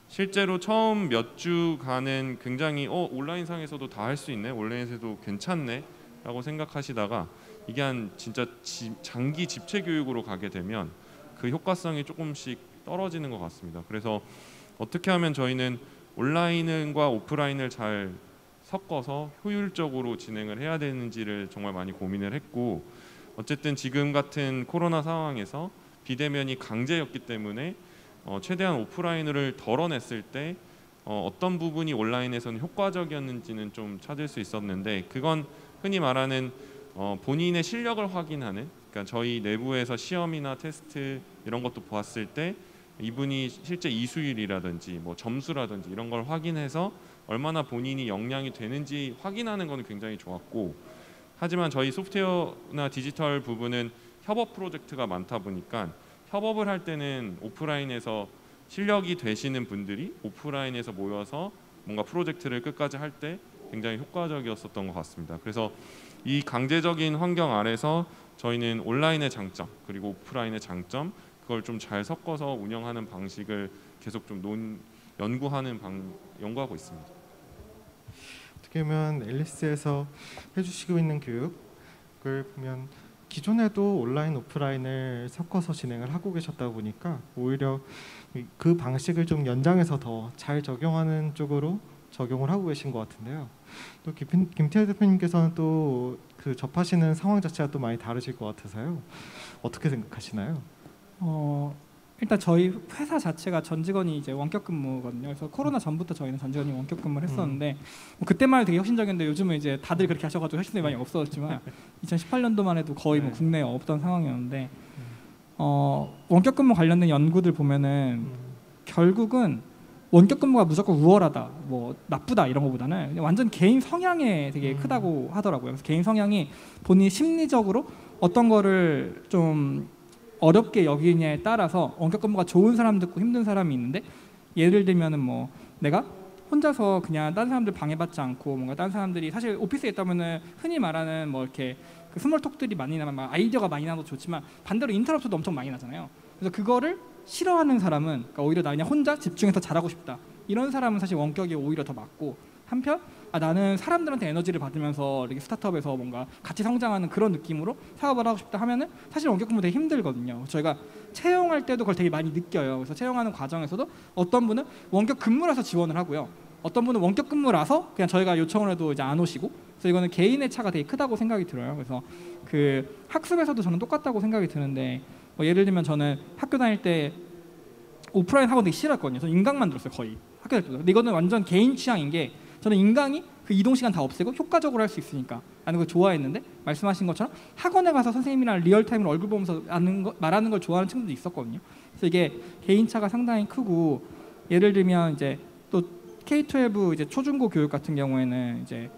실제로 처음 몇 주간은 굉장히 온라인상에서도 다 할 수 있네, 온라인에서도 괜찮네 라고 생각하시다가 이게 한 진짜 장기 집체 교육으로 가게 되면 그 효과성이 조금씩 떨어지는 것 같습니다. 그래서 어떻게 하면 저희는 온라인과 오프라인을 잘 섞어서 효율적으로 진행을 해야 되는지를 정말 많이 고민을 했고, 어쨌든 지금 같은 코로나 상황에서 비대면이 강제였기 때문에 최대한 오프라인을 덜어냈을 때 어떤 부분이 온라인에서는 효과적이었는지는 좀 찾을 수 있었는데, 그건 흔히 말하는 본인의 실력을 확인하는, 그러니까 저희 내부에서 시험이나 테스트 이런 것도 보았을 때 이분이 실제 이수율이라든지 뭐 점수라든지 이런 걸 확인해서 얼마나 본인이 역량이 되는지 확인하는 건 굉장히 좋았고, 하지만 저희 소프트웨어나 디지털 부분은 협업 프로젝트가 많다 보니까 협업을 할 때는 오프라인에서 실력이 되시는 분들이 오프라인에서 모여서 뭔가 프로젝트를 끝까지 할 때 굉장히 효과적이었었던 것 같습니다. 그래서 이 강제적인 환경 아래서 저희는 온라인의 장점 그리고 오프라인의 장점, 그걸 좀 잘 섞어서 운영하는 방식을 계속 좀 연구하고 있습니다. 어떻게 보면 앨리스에서 해주시고 있는 교육을 보면 기존에도 온라인 오프라인을 섞어서 진행을 하고 계셨다 보니까 오히려 그 방식을 좀 연장해서 더 잘 적용하는 쪽으로 적용을 하고 계신 것 같은데요. 또 김태현 대표님께서는 또 그 접하시는 상황 자체가 또 많이 다르실 것 같아서요. 어떻게 생각하시나요? 일단 저희 회사 자체가 전 직원이 이제 원격 근무거든요. 그래서 코로나 전부터 저희는 전 직원이 원격 근무를 했었는데 뭐 그때만 해도 되게 혁신적이었는데 요즘은 이제 다들 그렇게 하셔가지고 혁신이 많이 없어졌지만 2018년도만 해도 거의 뭐 국내에 없던 상황이었는데 원격 근무 관련된 연구들 보면은 결국은 원격 근무가 무조건 우월하다, 뭐 나쁘다 이런 것보다는 완전 개인 성향에 되게 크다고 하더라고요. 그래서 개인 성향이 본인이 심리적으로 어떤 거를 좀 어렵게 여기냐에 따라서 원격 근무가 좋은 사람도 있고 힘든 사람이 있는데, 예를 들면은 뭐 내가 혼자서 그냥 다른 사람들 방해받지 않고 뭔가 다른 사람들이 사실 오피스에 있다면은 흔히 말하는 뭐 이렇게 그 스몰톡들이 많이 나면 막 아이디어가 많이 나도 좋지만 반대로 인터럽트도 엄청 많이 나잖아요. 그래서 그거를 싫어하는 사람은 그러니까 오히려 나 그냥 혼자 집중해서 잘하고 싶다 이런 사람은 사실 원격이 오히려 더 맞고, 한편 나는 사람들한테 에너지를 받으면서 이렇게 스타트업에서 뭔가 같이 성장하는 그런 느낌으로 사업을 하고 싶다 하면은 사실 원격 근무 되게 힘들거든요. 저희가 채용할 때도 그걸 되게 많이 느껴요. 그래서 채용하는 과정에서도 어떤 분은 원격 근무라서 지원을 하고요, 어떤 분은 원격 근무라서 그냥 저희가 요청을 해도 이제 안 오시고, 그래서 이거는 개인의 차가 되게 크다고 생각이 들어요. 그래서 그 학습에서도 저는 똑같다고 생각이 드는데, 뭐 예를 들면 저는 학교 다닐 때 오프라인 학원 되게 싫어했거든요. 저는 인강만 들었어요, 거의 학교 다닐 때도. 근데 이거는 완전 개인 취향인 게, 저는 인강이 그 이동 시간 다 없애고 효과적으로 할 수 있으니까 라는 걸 좋아했는데, 말씀하신 것처럼 학원에 가서 선생님이랑 리얼타임으로 얼굴 보면서 말하는 걸 좋아하는 친구도 있었거든요. 그래서 이게 개인차가 상당히 크고, 예를 들면 이제 또 K-12 이제 초중고 교육 같은 경우에는 이제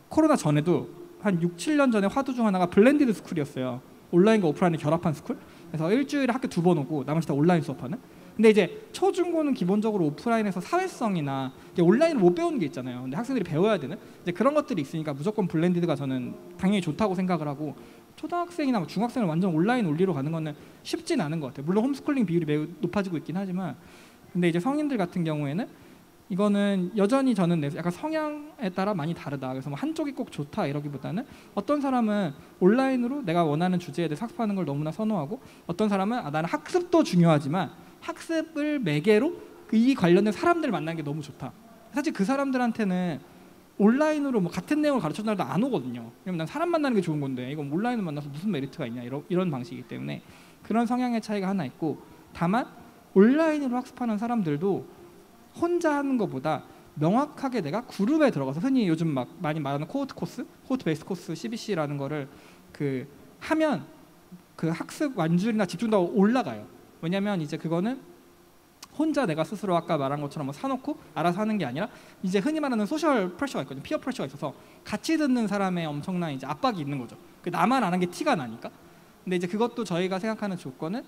코로나 전에도 한 6, 7년 전에 화두 중 하나가 블렌디드 스쿨이었어요. 온라인과 오프라인을 결합한 스쿨. 그래서 일주일에 학교 2번 오고 나머지 다 온라인 수업하는. 근데 이제 초중고는 기본적으로 오프라인에서 사회성이나 온라인을 못 배우는 게 있잖아요. 근데 학생들이 배워야 되는 이제 그런 것들이 있으니까 무조건 블렌디드가 저는 당연히 좋다고 생각을 하고, 초등학생이나 중학생을 완전 온라인 논리로 가는 거는 쉽진 않은 것 같아요. 물론 홈스쿨링 비율이 매우 높아지고 있긴 하지만, 근데 이제 성인들 같은 경우에는 이거는 여전히 저는 약간 성향에 따라 많이 다르다. 그래서 뭐 한쪽이 꼭 좋다 이러기보다는, 어떤 사람은 온라인으로 내가 원하는 주제에 대해서 학습하는 걸 너무나 선호하고, 어떤 사람은 나는 학습도 중요하지만 학습을 매개로 이 관련된 사람들 만나는 게 너무 좋다. 사실 그 사람들한테는 온라인으로 뭐 같은 내용을 가르쳐준다고 안 오거든요. 왜냐면 난 사람 만나는 게 좋은 건데 이건 온라인으로 만나서 무슨 메리트가 있냐 이런 방식이기 때문에 그런 성향의 차이가 하나 있고, 다만 온라인으로 학습하는 사람들도 혼자 하는 것보다 명확하게 내가 그룹에 들어가서, 흔히 요즘 막 많이 말하는 코호트 코스, 코호트 베이스 코스 CBC라는 거를 그 하면 그 학습 완줄이나 집중도가 올라가요. 왜냐면 이제 그거는 혼자 내가 스스로 아까 말한 것처럼 뭐 사놓고 알아서 하는 게 아니라 이제 흔히 말하는 소셜 프레셔가 있거든요. 피어 프레셔가 있어서 같이 듣는 사람의 엄청난 이제 압박이 있는 거죠. 그 나만 안 한 게 티가 나니까. 근데 이제 그것도 저희가 생각하는 조건은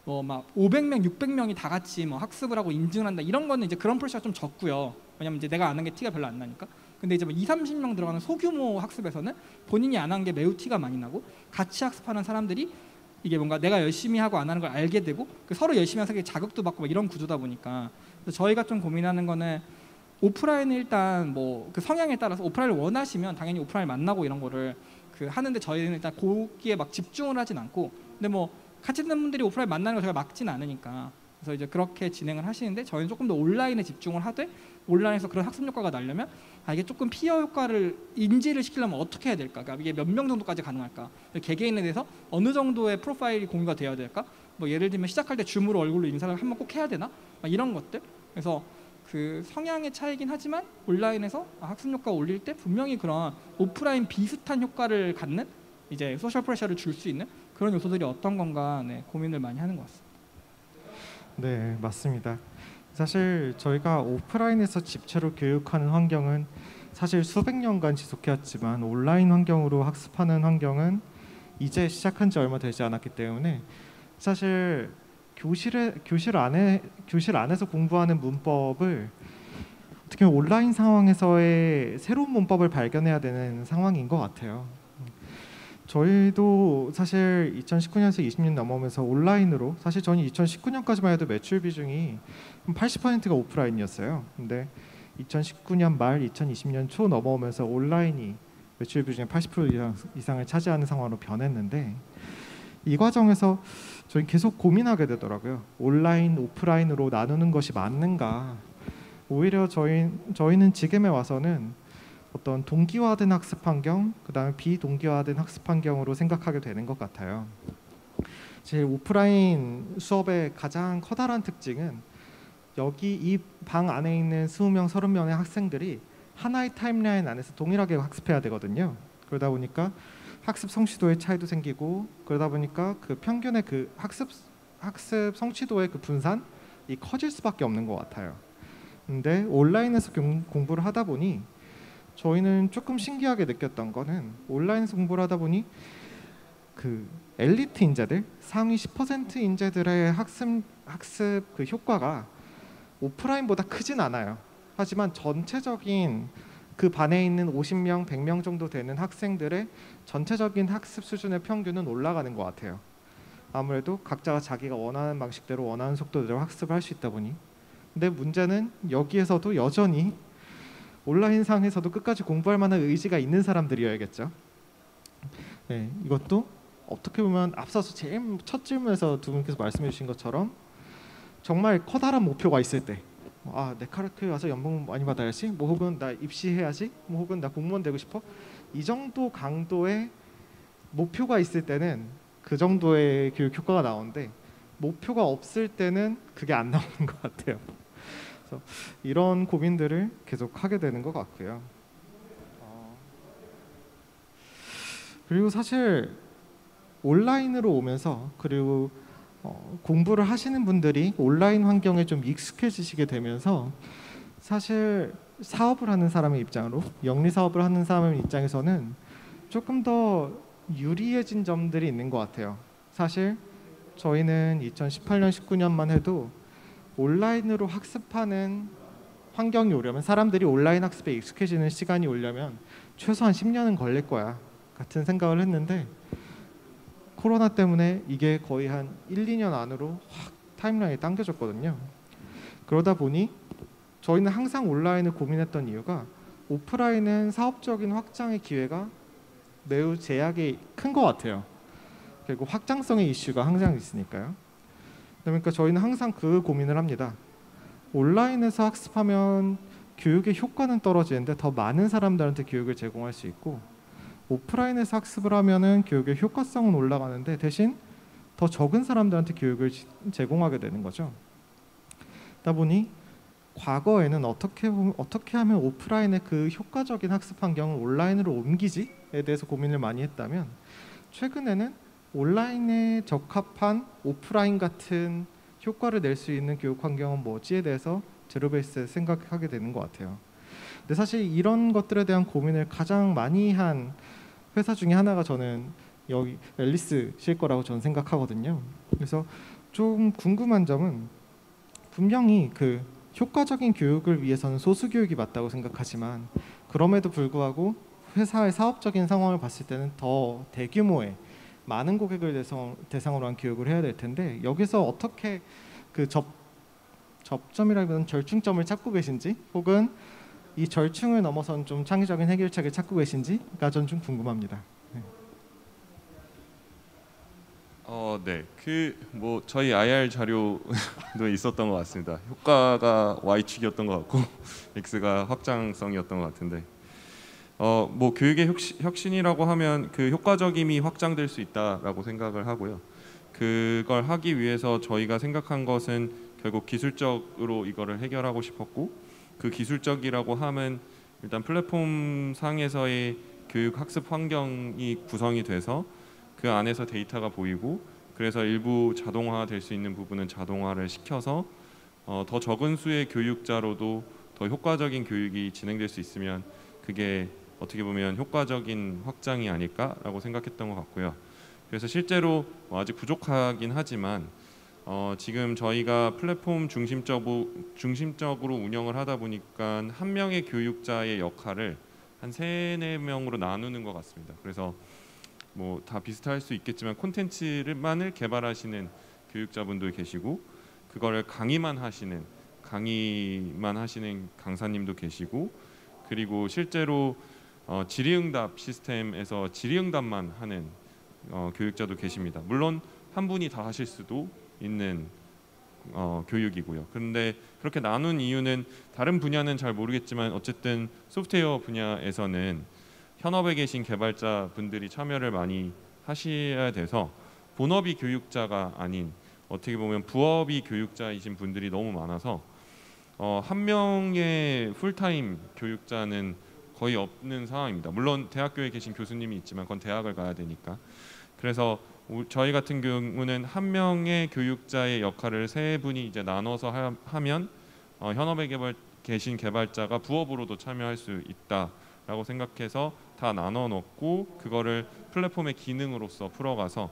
뭐 막 500명, 600명이 다 같이 뭐 학습을 하고 인증을 한다 이런 거는 이제 그런 프레셔가 좀 적고요. 왜냐면 이제 내가 아는 게 티가 별로 안 나니까. 근데 이제 뭐 2, 30명 들어가는 소규모 학습에서는 본인이 안 한 게 매우 티가 많이 나고, 같이 학습하는 사람들이 이게 뭔가 내가 열심히 하고 안 하는 걸 알게 되고 서로 열심히 해서 자극도 받고 막 이런 구조다 보니까, 그래서 저희가 좀 고민하는 거는 오프라인은 일단 뭐 그 성향에 따라서 오프라인을 원하시면 당연히 오프라인 만나고 이런 거를 그 하는데, 저희는 일단 거기에 막 집중을 하진 않고, 근데 뭐 같이 있는 분들이 오프라인 만나는 걸 저희가 막진 않으니까, 그래서 이제 그렇게 진행을 하시는데, 저희는 조금 더 온라인에 집중을 하되, 온라인에서 그런 학습 효과가 나려면 이게 조금 피어 효과를 인지를 시키려면 어떻게 해야 될까? 그러니까 이게 몇 명 정도까지 가능할까? 개개인에 대해서 어느 정도의 프로파일이 공유가 되어야 될까? 뭐 예를 들면 시작할 때 줌으로 얼굴로 인사를 한번 꼭 해야 되나? 막 이런 것들. 그래서 그 성향의 차이긴 하지만 온라인에서 학습 효과 올릴 때 분명히 그런 오프라인 비슷한 효과를 갖는 이제 소셜 프레셔를 줄 수 있는 그런 요소들이 어떤 건가 고민을 많이 하는 것 같습니다. 네, 맞습니다. 사실 저희가 오프라인에서 집체로 교육하는 환경은 사실 수백 년간 지속해왔지만, 온라인 환경으로 학습하는 환경은 이제 시작한 지 얼마 되지 않았기 때문에, 사실 교실 안에서 공부하는 문법을 어떻게 보면 온라인 상황에서의 새로운 문법을 발견해야 되는 상황인 것 같아요. 저희도 사실 2019년에서 20년 넘어오면서 온라인으로, 사실 저는 2019년까지만 해도 매출 비중이 80%가 오프라인이었어요. 근데 2019년 말 2020년 초 넘어오면서 온라인이 매출 비중의 80% 이상을 차지하는 상황으로 변했는데, 이 과정에서 저희 계속 고민하게 되더라고요. 온라인, 오프라인으로 나누는 것이 맞는가? 오히려 저희는 지금에 와서는 어떤 동기화된 학습 환경, 그다음에 비동기화된 학습 환경으로 생각하게 되는 것 같아요. 제 오프라인 수업의 가장 커다란 특징은, 여기 이 방 안에 있는 20명, 30명의 학생들이 하나의 타임라인 안에서 동일하게 학습해야 되거든요. 그러다 보니까 학습 성취도의 차이도 생기고, 그러다 보니까 그 평균의 그 학습 성취도의 그 분산이 커질 수밖에 없는 것 같아요. 근데 온라인에서 공부를 하다 보니 저희는 조금 신기하게 느꼈던 거는, 온라인에서 공부를 하다 보니 그 엘리트 인재들, 상위 10% 인재들의 학습 그 효과가 오프라인보다 크진 않아요. 하지만 전체적인 그 반에 있는 50명, 100명 정도 되는 학생들의 전체적인 학습 수준의 평균은 올라가는 것 같아요. 아무래도 각자가 자기가 원하는 방식대로 원하는 속도대로 학습을 할 수 있다 보니. 근데 문제는 여기에서도 여전히 온라인상에서도 끝까지 공부할 만한 의지가 있는 사람들이어야겠죠. 네, 이것도 어떻게 보면 앞서서 제일 첫 질문에서 두 분께서 말씀해 주신 것처럼 정말 커다란 목표가 있을 때, 내 카르크에 와서 연봉 많이 받아야지, 뭐 혹은 나 입시해야지, 뭐 혹은 나 공무원 되고 싶어, 이 정도 강도의 목표가 있을 때는 그 정도의 교육 효과가 나오는데 목표가 없을 때는 그게 안 나오는 것 같아요. 그래서 이런 고민들을 계속 하게 되는 것 같고요. 그리고 사실 온라인으로 오면서 그리고 공부를 하시는 분들이 온라인 환경에 좀 익숙해지시게 되면서 사실 사업을 하는 사람의 입장으로, 영리 사업을 하는 사람의 입장에서는 조금 더 유리해진 점들이 있는 것 같아요. 사실 저희는 2018년, 19년만 해도 온라인으로 학습하는 환경이 오려면, 사람들이 온라인 학습에 익숙해지는 시간이 오려면 최소한 10년은 걸릴 거야 같은 생각을 했는데, 코로나 때문에 이게 거의 한 1, 2년 안으로 확 타임라인이 당겨졌거든요. 그러다 보니 저희는 항상 온라인을 고민했던 이유가 오프라인은 사업적인 확장의 기회가 매우 제약이 큰 것 같아요. 그리고 확장성의 이슈가 항상 있으니까요. 그러니까 저희는 항상 그 고민을 합니다. 온라인에서 학습하면 교육의 효과는 떨어지는데 더 많은 사람들한테 교육을 제공할 수 있고, 오프라인에서 학습을 하면은 교육의 효과성은 올라가는데 대신 더 적은 사람들한테 교육을 제공하게 되는 거죠. 그러다 보니 과거에는 어떻게 하면 오프라인의 그 효과적인 학습 환경을 온라인으로 옮기지에 대해서 고민을 많이 했다면, 최근에는 온라인에 적합한 오프라인 같은 효과를 낼 수 있는 교육 환경은 뭐지에 대해서 제로베이스에 생각하게 되는 것 같아요. 근데 사실 이런 것들에 대한 고민을 가장 많이 한 회사 중에 하나가 저는 여기 앨리스실 거라고 저는 생각하거든요. 그래서 좀 궁금한 점은, 분명히 그 효과적인 교육을 위해서는 소수 교육이 맞다고 생각하지만, 그럼에도 불구하고 회사의 사업적인 상황을 봤을 때는 더 대규모의 많은 고객을 대상으로 한 교육을 해야 될 텐데, 여기서 어떻게 그 접점이라기보다는 절충점을 찾고 계신지, 혹은 이 절충을 넘어선 좀 창의적인 해결책을 찾고 계신지가 전 좀 궁금합니다. 네. 네. 뭐 저희 IR 자료도 있었던 것 같습니다. 효과가 Y축이었던 것 같고 X가 확장성이었던 것 같은데, 뭐 교육의 혁신이라고 하면 그 효과적임이 확장될 수 있다라고 생각을 하고요. 그걸 하기 위해서 저희가 생각한 것은 결국 기술적으로 이거를 해결하고 싶었고, 그 기술적이라고 하면 일단 플랫폼 상에서의 교육 학습 환경이 구성이 돼서 그 안에서 데이터가 보이고, 그래서 일부 자동화될 수 있는 부분은 자동화를 시켜서 더 적은 수의 교육자로도 더 효과적인 교육이 진행될 수 있으면 그게 어떻게 보면 효과적인 확장이 아닐까라고 생각했던 것 같고요. 그래서 실제로 아직 부족하긴 하지만 지금 저희가 플랫폼 중심적으로 운영을 하다 보니까 한 명의 교육자의 역할을 한 3-4명으로 나누는 것 같습니다. 그래서 뭐 다 비슷할 수 있겠지만 콘텐츠만을 개발하시는 교육자분도 계시고, 그거를 강의만 하시는 강사님도 계시고, 그리고 실제로 질의응답 시스템에서 질의응답만 하는 교육자도 계십니다. 물론 한 분이 다 하실 수도 있는 교육이고요. 그런데 그렇게 나눈 이유는 다른 분야는 잘 모르겠지만 어쨌든 소프트웨어 분야에서는 현업에 계신 개발자 분들이 참여를 많이 하셔야 돼서 본업이 교육자가 아닌 어떻게 보면 부업이 교육자이신 분들이 너무 많아서 한 명의 풀타임 교육자는 거의 없는 상황입니다. 물론 대학교에 계신 교수님이 있지만 그건 대학을 가야 되니까. 그래서 저희 같은 경우는 한 명의 교육자의 역할을 3분이 이제 나눠서 하면 현업에 계신 개발자가 부업으로도 참여할 수 있다라고 생각해서 다 나눠 놓고, 그거를 플랫폼의 기능으로서 풀어가서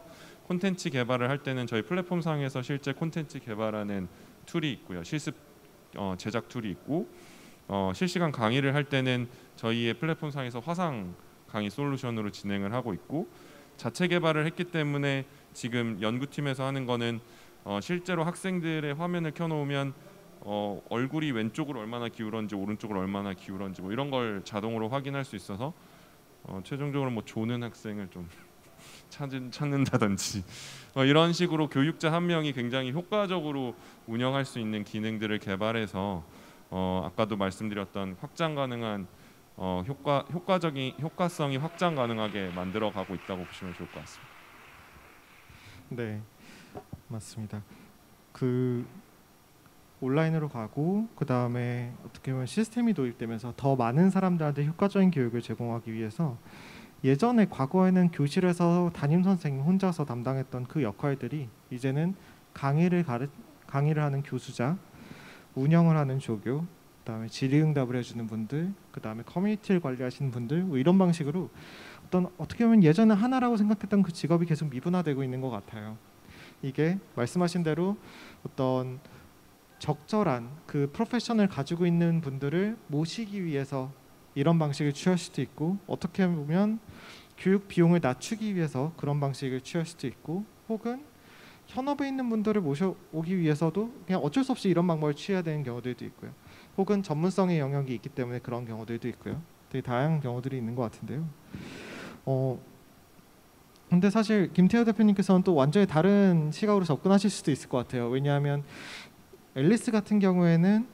콘텐츠 개발을 할 때는 저희 플랫폼 상에서 실제 콘텐츠 개발하는 툴이 있고요. 실습 제작 툴이 있고, 실시간 강의를 할 때는 저희의 플랫폼상에서 화상 강의 솔루션으로 진행을 하고 있고, 자체 개발을 했기 때문에 지금 연구팀에서 하는 거는 실제로 학생들의 화면을 켜놓으면 얼굴이 왼쪽으로 얼마나 기울었는지 오른쪽으로 얼마나 기울었는지 뭐 이런 걸 자동으로 확인할 수 있어서 최종적으로 뭐 조는 학생을 좀 찾는다든지 이런 식으로 교육자 한 명이 굉장히 효과적으로 운영할 수 있는 기능들을 개발해서 아까도 말씀드렸던 확장 가능한 효과성이 확장 가능하게 만들어 가고 있다고 보시면 좋을 것 같습니다. 네, 맞습니다. 그 온라인으로 가고 그 다음에 어떻게 보면 시스템이 도입되면서 더 많은 사람들한테 효과적인 교육을 제공하기 위해서 예전에 과거에는 교실에서 담임 선생님 혼자서 담당했던 그 역할들이 이제는 강의를 하는 교수자, 운영을 하는 조교, 그다음에 질의응답을 해주는 분들, 그다음에 커뮤니티를 관리하시는 분들, 뭐 이런 방식으로 어떻게 보면 예전에 하나라고 생각했던 그 직업이 계속 미분화되고 있는 것 같아요. 이게 말씀하신 대로 어떤 적절한 그 프로페셔널을 가지고 있는 분들을 모시기 위해서 이런 방식을 취할 수도 있고, 어떻게 보면 교육 비용을 낮추기 위해서 그런 방식을 취할 수도 있고, 혹은 현업에 있는 분들을 모셔오기 위해서도 그냥 어쩔 수 없이 이런 방법을 취해야 되는 경우들도 있고요. 혹은 전문성의 영역이 있기 때문에 그런 경우들도 있고요. 되게 다양한 경우들이 있는 것 같은데요. 근데 사실 김태호 대표님께서는 또 완전히 다른 시각으로 접근하실 수도 있을 것 같아요. 왜냐하면 앨리스 같은 경우에는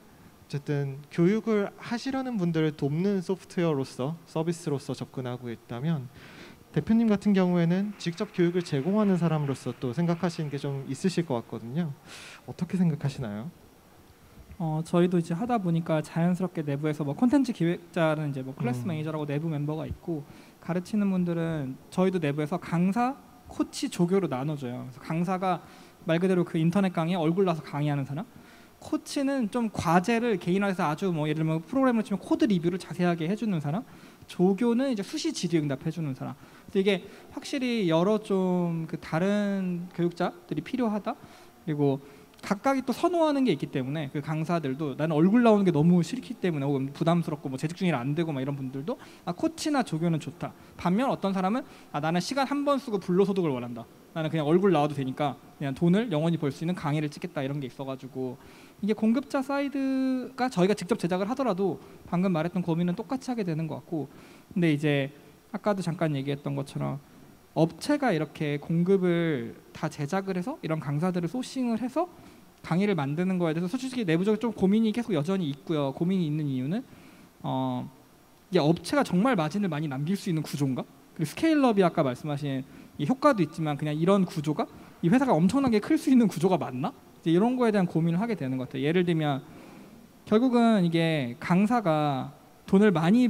어쨌든 교육을 하시려는 분들을 돕는 소프트웨어로서, 서비스로서 접근하고 있다면, 대표님 같은 경우에는 직접 교육을 제공하는 사람으로서 또 생각하시는 게 좀 있으실 것 같거든요. 어떻게 생각하시나요? 저희도 이제 하다 보니까 자연스럽게 내부에서 뭐 콘텐츠 기획자는 이제 뭐 클래스 매니저라고 내부 멤버가 있고, 가르치는 분들은 저희도 내부에서 강사, 코치, 조교로 나눠줘요. 그래서 강사가 말 그대로 그 인터넷 강의에 얼굴 나서 강의하는 사람, 코치는 좀 과제를 개인화해서 아주 뭐 예를 들면 프로그램을 치면 코드 리뷰를 자세하게 해주는 사람, 조교는 이제 수시 질의응답 해주는 사람. 그래서 이게 확실히 여러 좀 그 다른 교육자들이 필요하다. 그리고 각각이 또 선호하는 게 있기 때문에 그 강사들도 나는 얼굴 나오는 게 너무 싫기 때문에 혹은 부담스럽고 뭐 재직 중이라 안 되고 막 이런 분들도 코치나 조교는 좋다. 반면 어떤 사람은 나는 시간 한 번 쓰고 불로소득을 원한다. 나는 그냥 얼굴 나와도 되니까 그냥 돈을 영원히 벌 수 있는 강의를 찍겠다, 이런 게 있어가지고 이게 공급자 사이드가 저희가 직접 제작을 하더라도 방금 말했던 고민은 똑같이 하게 되는 것 같고, 근데 이제 아까도 잠깐 얘기했던 것처럼 업체가 이렇게 공급을 다 제작을 해서 이런 강사들을 소싱을 해서 강의를 만드는 거에 대해서 솔직히 내부적으로 좀 고민이 계속 여전히 있고요. 고민이 있는 이유는 이게 업체가 정말 마진을 많이 남길 수 있는 구조인가? 그리고 스케일업이 아까 말씀하신 이 효과도 있지만 그냥 이런 구조가 이 회사가 엄청나게 클 수 있는 구조가 맞나? 이제 이런 거에 대한 고민을 하게 되는 것 같아요. 예를 들면 결국은 이게 강사가 돈을 많이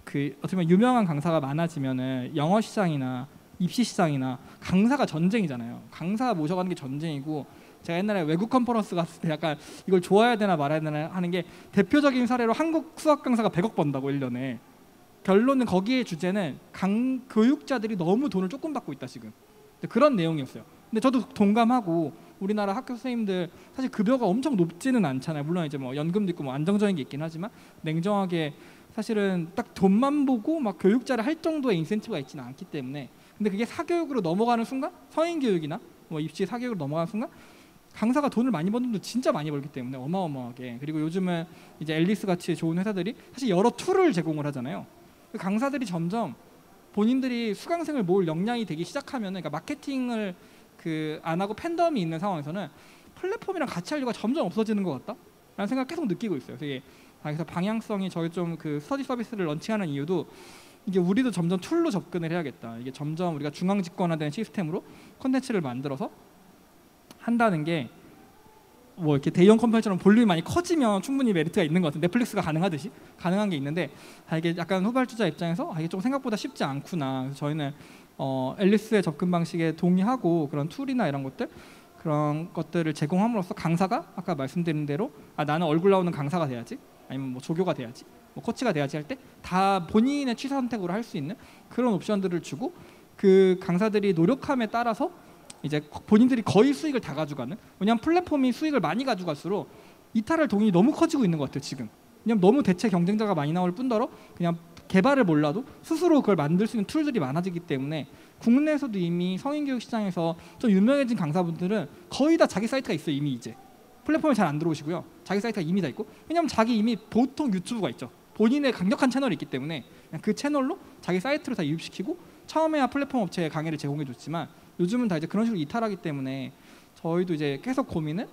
어떻게 보면 유명한 강사가 많아지면은 영어 시장이나 입시 시장이나 강사가 전쟁이잖아요. 강사 모셔가는 게 전쟁이고, 제가 옛날에 외국 컨퍼런스 갔을 때 약간 이걸 좋아해야 되나 말아야 되나 하는 게 대표적인 사례로 한국 수학 강사가 100억 번다고 1년에. 결론은 거기에 주제는 교육자들이 너무 돈을 조금 받고 있다 지금. 그런 내용이었어요. 근데 저도 동감하고, 우리나라 학교 선생님들 사실 급여가 엄청 높지는 않잖아요. 물론 이제 뭐 연금도 있고 뭐 안정적인 게 있긴 하지만 냉정하게 사실은 딱 돈만 보고 막 교육자를 할 정도의 인센티브가 있지는 않기 때문에. 근데 그게 사교육으로 넘어가는 순간, 성인 교육이나 뭐 입시 사교육으로 넘어가는 순간 강사가 돈을 많이 버는 분도 진짜 많이 벌기 때문에 어마어마하게. 그리고 요즘은 이제 앨리스 같이 좋은 회사들이 사실 여러 툴을 제공을 하잖아요. 강사들이 점점 본인들이 수강생을 모을 역량이 되기 시작하면, 그러니까 마케팅을 안 하고 팬덤이 있는 상황에서는 플랫폼이랑 같이 할 이유가 점점 없어지는 것 같다라는 생각 계속 느끼고 있어요. 그래서 방향성이 저희 좀 스터디 서비스를 런칭하는 이유도 이게 우리도 점점 툴로 접근을 해야겠다. 이게 점점 우리가 중앙 집권화된 시스템으로 콘텐츠를 만들어서 한다는 게 뭐 이렇게 대형 컴퍼니처럼 볼륨이 많이 커지면 충분히 메리트가 있는 것 같아요. 넷플릭스가 가능하듯이 가능한 게 있는데, 이게 약간 후발주자 입장에서 이게 좀 생각보다 쉽지 않구나. 그래서 저희는 앨리스의 접근 방식에 동의하고 그런 툴이나 이런 것들, 그런 것들을 제공함으로써 강사가 아까 말씀드린 대로 나는 얼굴 나오는 강사가 돼야지, 아니면 뭐 조교가 돼야지, 뭐 코치가 돼야지 할 때 다 본인의 취사 선택으로 할 수 있는 그런 옵션들을 주고, 그 강사들이 노력함에 따라서 이제 본인들이 거의 수익을 다 가져가는. 왜냐하면 플랫폼이 수익을 많이 가져갈수록 이탈할 돈이 너무 커지고 있는 것 같아요 지금. 왜냐면 너무 대체 경쟁자가 많이 나올 뿐더러 그냥 개발을 몰라도 스스로 그걸 만들 수 있는 툴들이 많아지기 때문에 국내에서도 이미 성인교육 시장에서 좀 유명해진 강사분들은 거의 다 자기 사이트가 있어요. 이미 이제 플랫폼에 잘 안 들어오시고요. 자기 사이트가 이미 다 있고, 왜냐면 자기 이미 보통 유튜브가 있죠. 본인의 강력한 채널이 있기 때문에 그냥 그 채널로 자기 사이트로 다 유입시키고 처음에야 플랫폼 업체에 강의를 제공해줬지만 요즘은 다 이제 그런 식으로 이탈하기 때문에 저희도 이제 계속 고민은,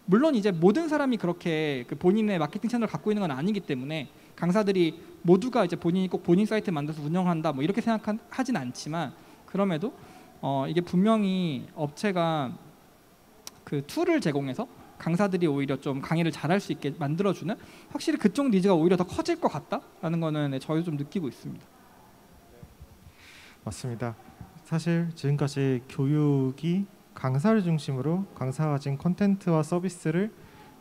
물론 이제 모든 사람이 그렇게 그 본인의 마케팅 채널을 갖고 있는 건 아니기 때문에 강사들이 모두가 이제 본인이 꼭 본인 사이트 만들어서 운영한다 뭐 이렇게 생각하진 않지만, 그럼에도 이게 분명히 업체가 그 툴을 제공해서 강사들이 오히려 좀 강의를 잘할 수 있게 만들어주는, 확실히 그쪽 니즈가 오히려 더 커질 것 같다라는 거는 저희도 좀 느끼고 있습니다. 맞습니다. 사실 지금까지 교육이 강사를 중심으로 강사가 가진 콘텐츠와 서비스를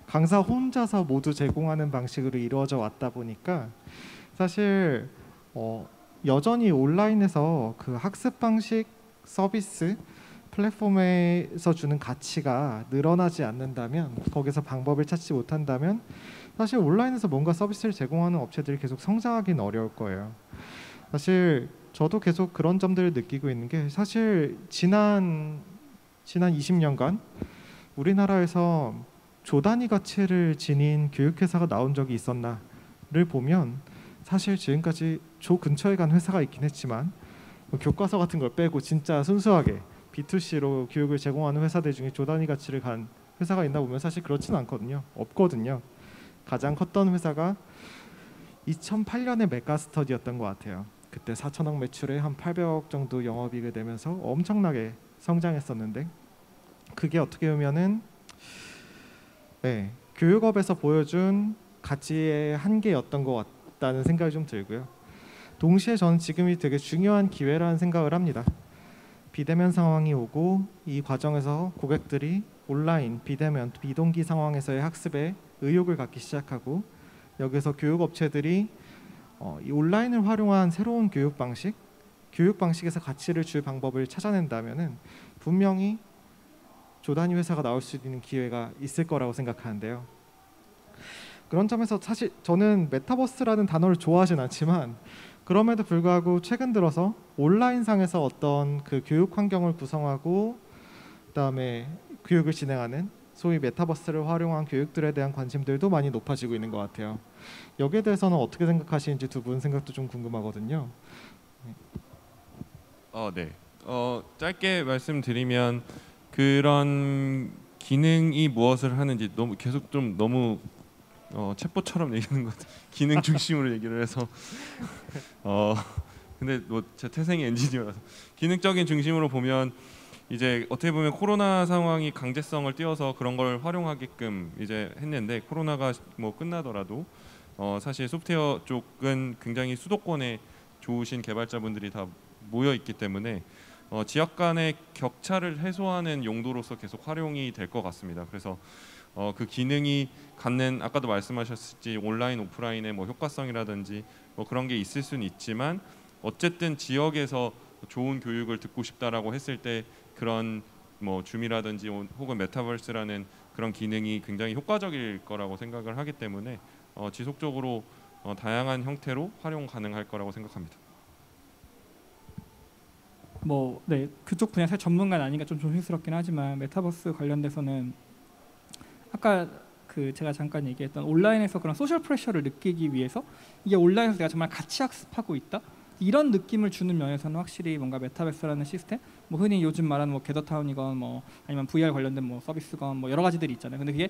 강사 혼자서 모두 제공하는 방식으로 이루어져 왔다 보니까 사실 여전히 온라인에서 그 학습 방식, 서비스, 플랫폼에서 주는 가치가 늘어나지 않는다면, 거기서 방법을 찾지 못한다면 사실 온라인에서 뭔가 서비스를 제공하는 업체들이 계속 성장하기는 어려울 거예요. 사실 저도 계속 그런 점들을 느끼고 있는 게, 사실 지난 20년간 우리나라에서 조단위 가치를 지닌 교육회사가 나온 적이 있었나를 보면 사실 지금까지 조 근처에 간 회사가 있긴 했지만 뭐 교과서 같은 걸 빼고 진짜 순수하게 B2C로 교육을 제공하는 회사들 중에 조단위 가치를 간 회사가 있나 보면 사실 그렇지는 않거든요. 없거든요. 가장 컸던 회사가 2008년에 메가스터디였던 것 같아요. 그때 4천억 매출에 한 800억 정도 영업이익을 내면서 엄청나게 성장했었는데, 그게 어떻게 보면은 교육업에서 보여준 가치의 한계였던 것 같다는 생각이 좀 들고요. 동시에 저는 지금이 되게 중요한 기회라는 생각을 합니다. 비대면 상황이 오고 이 과정에서 고객들이 온라인, 비대면, 비동기 상황에서의 학습에 의욕을 갖기 시작하고, 여기서 교육업체들이 이 온라인을 활용한 새로운 교육 방식에서 가치를 줄 방법을 찾아낸다면은 분명히 조단위 회사가 나올 수 있는 기회가 있을 거라고 생각하는데요. 그런 점에서 사실 저는 메타버스라는 단어를 좋아하진 않지만, 그럼에도 불구하고 최근 들어서 온라인상에서 어떤 그 교육 환경을 구성하고 그다음에 교육을 진행하는 소위 메타버스를 활용한 교육들에 대한 관심들도 많이 높아지고 있는 것 같아요. 여기에 대해서는 어떻게 생각하시는지 두 분 생각도 좀 궁금하거든요. 네. 짧게 말씀드리면 그런 기능이 무엇을 하는지 너무 챗봇처럼 얘기하는 것 같아요. 기능 중심으로 얘기를 해서 근데 뭐 제 태생이 엔지니어라서 기능적인 중심으로 보면 이제 어떻게 보면 코로나 상황이 강제성을 띄워서 그런 걸 활용하게끔 이제 했는데, 코로나가 뭐 끝나더라도 사실 소프트웨어 쪽은 굉장히 수도권에 좋으신 개발자분들이 다 모여 있기 때문에 지역 간의 격차를 해소하는 용도로서 계속 활용이 될 것 같습니다. 그래서 그 기능이 갖는, 아까도 말씀하셨을지 온라인 오프라인의 뭐 효과성이라든지 뭐 그런 게 있을 수는 있지만, 어쨌든 지역에서 좋은 교육을 듣고 싶다라고 했을 때 그런 뭐 줌이라든지 혹은 메타버스라는 그런 기능이 굉장히 효과적일 거라고 생각을 하기 때문에 지속적으로 다양한 형태로 활용 가능할 거라고 생각합니다. 그쪽 분야 사실 전문가는 아니니까 좀 조심스럽긴 하지만, 메타버스 관련돼서는 아까 제가 잠깐 얘기했던 온라인에서 그런 소셜 프레셔를 느끼기 위해서 이게 온라인에서 내가 정말 같이 학습하고 있다, 이런 느낌을 주는 면에서는 확실히 뭔가 메타버스라는 시스템, 뭐 흔히 요즘 말하는 뭐 게더타운이건 뭐 아니면 VR 관련된 뭐 서비스건 뭐 여러 가지들이 있잖아요. 근데 그게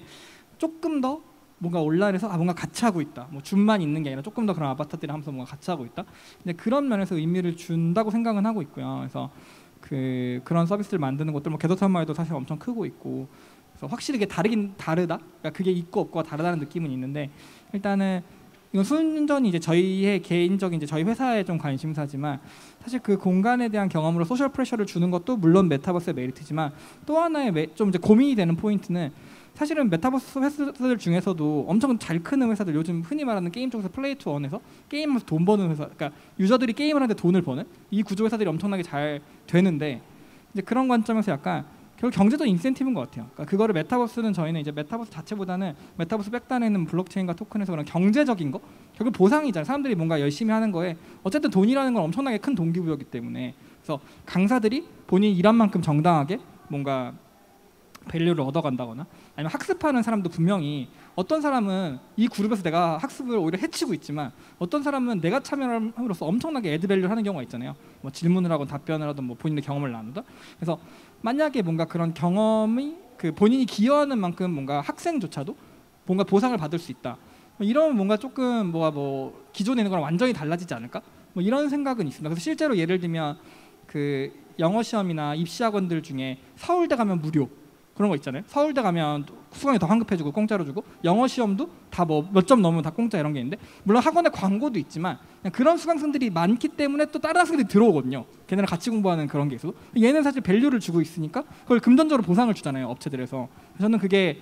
조금 더 뭔가 온라인에서 뭔가 같이 하고 있다, 뭐 줌만 있는 게 아니라 조금 더 그런 아바타들이 하면서 뭔가 같이 하고 있다, 근데 그런 면에서 의미를 준다고 생각은 하고 있고요. 그래서 그런 서비스를 만드는 것들, 뭐 게더타운만 해도 사실 엄청 크고 있고, 그래서 확실히 이게 다르긴 다르다, 그러니까 그게 있고 없고가 다르다는 느낌은 있는데, 일단은 이건 순전히 이제 저희의 개인적인 이제 저희 회사의 좀 관심사지만, 사실 그 공간에 대한 경험으로 소셜 프레셔를 주는 것도 물론 메타버스의 메리트지만, 또 하나의 좀 이제 고민이 되는 포인트는, 사실은 메타버스 회사들 중에서도 엄청 잘 크는 회사들, 요즘 흔히 말하는 게임 쪽에서 플레이 투 원에서 게임하면서 돈 버는 회사, 그러니까 유저들이 게임을 하는데 돈을 버는 이 구조 회사들이 엄청나게 잘 되는데, 이제 그런 관점에서 약간 결국 경제적 인센티브인 것 같아요. 그러니까 그거를 메타버스는 저희는 이제 메타버스 자체보다는 메타버스 백단에 있는 블록체인과 토큰에서 그런 경제적인 거, 결국 보상이잖아요. 사람들이 뭔가 열심히 하는 거에 어쨌든 돈이라는 건 엄청나게 큰 동기부여이기 때문에, 그래서 강사들이 본인이 일한 만큼 정당하게 뭔가 밸류를 얻어간다거나, 아니면 학습하는 사람도 분명히 어떤 사람은 이 그룹에서 내가 학습을 오히려 해치고 있지만 어떤 사람은 내가 참여함으로써 엄청나게 애드 밸류를 하는 경우가 있잖아요. 뭐 질문을 하건 답변을 하든 뭐 본인의 경험을 나누다. 그래서 만약에 뭔가 그런 경험이 그 본인이 기여하는 만큼 뭔가 학생조차도 뭔가 보상을 받을 수 있다. 이러면 뭔가 조금 뭐 기존에 있는 거랑 완전히 달라지지 않을까? 뭐 이런 생각은 있습니다. 그래서 실제로 예를 들면 그 영어 시험이나 입시 학원들 중에 서울대 가면 무료 그런 거 있잖아요. 서울대 가면 수강이 더 환급해주고 공짜로 주고, 영어 시험도 다 뭐 몇 점 넘으면 다 공짜 이런 게 있는데, 물론 학원에 광고도 있지만 그냥 그런 수강생들이 많기 때문에 또 다른 학생들이 들어오거든요. 걔네랑 같이 공부하는 그런 게 있어도 얘는 사실 밸류를 주고 있으니까 그걸 금전적으로 보상을 주잖아요, 업체들에서. 저는 그게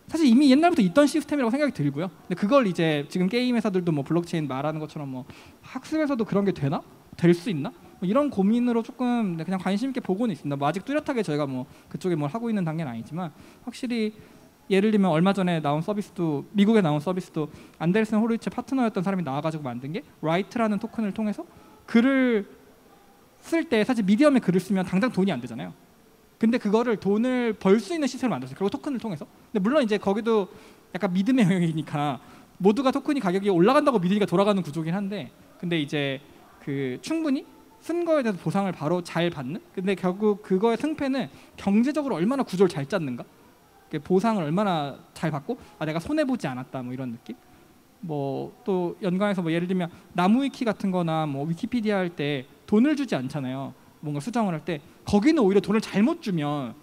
사실 이미 옛날부터 있던 시스템이라고 생각이 들고요. 근데 그걸 이제 지금 게임 회사들도 뭐 블록체인 말하는 것처럼 뭐 학습에서도 그런 게 되나? 될 수 있나? 뭐 이런 고민으로 조금 그냥 관심 있게 보고는 있습니다. 뭐 아직 뚜렷하게 저희가 뭐 그쪽에 뭘 하고 있는 단계는 아니지만, 확실히 예를 들면 얼마 전에 나온 서비스도, 미국에 나온 서비스도 안데르센 호르이츠 파트너였던 사람이 나와가지고 만든 게 라이트라는 토큰을 통해서 글을 쓸 때 사실 미디엄에 글을 쓰면 당장 돈이 안 되잖아요. 근데 그거를 돈을 벌 수 있는 시스템을 만들었어요. 그리고 토큰을 통해서. 근데 물론 이제 거기도 약간 믿음의 영역이니까 모두가 토큰이 가격이 올라간다고 믿으니까 돌아가는 구조긴 한데, 근데 이제 그 충분히 쓴 거에 대해서 보상을 바로 잘 받는. 근데 결국 그거의 승패는 경제적으로 얼마나 구조를 잘 짰는가, 보상을 얼마나 잘 받고 내가 손해 보지 않았다 뭐 이런 느낌. 뭐 또 연관해서 뭐 예를 들면 나무위키 같은 거나 뭐 위키피디아 할 때 돈을 주지 않잖아요. 뭔가 수정을 할 때 거기는 오히려 돈을 잘못 주면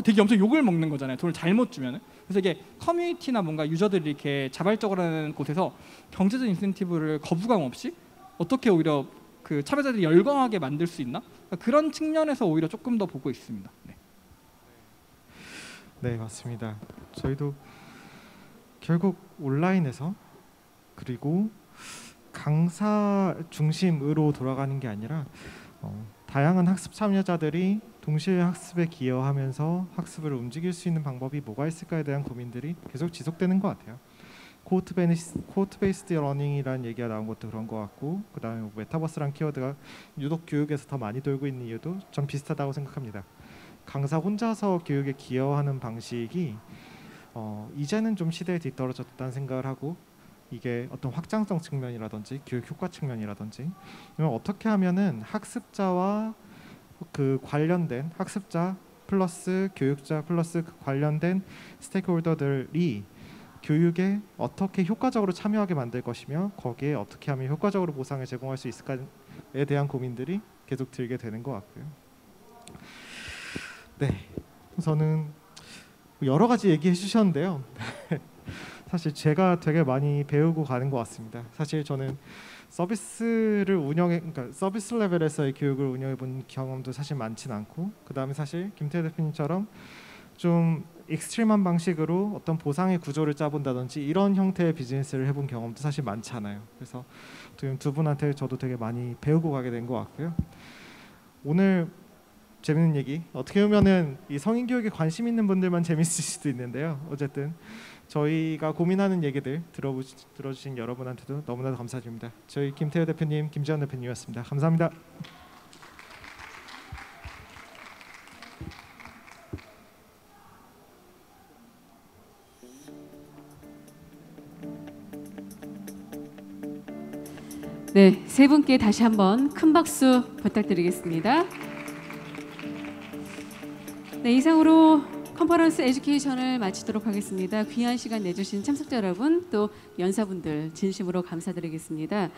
되게 엄청 욕을 먹는 거잖아요. 돈을 잘못 주면은. 그래서 이게 커뮤니티나 뭔가 유저들이 이렇게 자발적으로 하는 곳에서 경제적 인센티브를 거부감 없이 어떻게 오히려 그 참여자들이 열광하게 만들 수 있나? 그런 측면에서 오히려 조금 더 보고 있습니다. 네. 네, 맞습니다. 저희도 결국 온라인에서, 그리고 강사 중심으로 돌아가는 게 아니라 다양한 학습 참여자들이 동시에 학습에 기여하면서 학습을 움직일 수 있는 방법이 뭐가 있을까에 대한 고민들이 계속 지속되는 것 같아요. 코트 베이스드 러닝이라는 얘기가 나온 것도 그런 것 같고, 그다음에 메타버스란 키워드가 유독 교육에서 더 많이 돌고 있는 이유도 전 비슷하다고 생각합니다. 강사 혼자서 교육에 기여하는 방식이 이제는 좀 시대에 뒤떨어졌다는 생각을 하고, 이게 어떤 확장성 측면이라든지 교육 효과 측면이라든지, 어떻게 하면은 학습자와 그 관련된 학습자 플러스 교육자 플러스 그 관련된 스테이크홀더들이 교육에 어떻게 효과적으로 참여하게 만들 것이며, 거기에 어떻게 하면 효과적으로 보상을 제공할 수 있을까에 대한 고민들이 계속 들게 되는 것 같고요. 네, 저는 여러 가지 얘기해 주셨는데요. 사실 제가 되게 많이 배우고 가는 것 같습니다. 사실 저는 그러니까 서비스 레벨에서의 교육을 운영해 본 경험도 사실 많진 않고, 그 다음에 사실 김태우 대표님처럼 좀 익스트림한 방식으로 어떤 보상의 구조를 짜본다든지 이런 형태의 비즈니스를 해본 경험도 사실 많지 않아요. 그래서 두 분한테 저도 되게 많이 배우고 가게 된 것 같고요. 오늘 재밌는 얘기, 어떻게 보면은 이 성인 교육에 관심 있는 분들만 재밌을 수도 있는데요. 어쨌든 저희가 고민하는 얘기들 들어주신 여러분한테도 너무나도 감사드립니다. 저희 김태우 대표님, 김지현 대표님이었습니다. 감사합니다. 네, 세 분께 다시 한번 큰 박수 부탁드리겠습니다. 네, 이상으로 컨퍼런스 에듀케이션을 마치도록 하겠습니다. 귀한 시간 내주신 참석자 여러분, 또 연사분들 진심으로 감사드리겠습니다.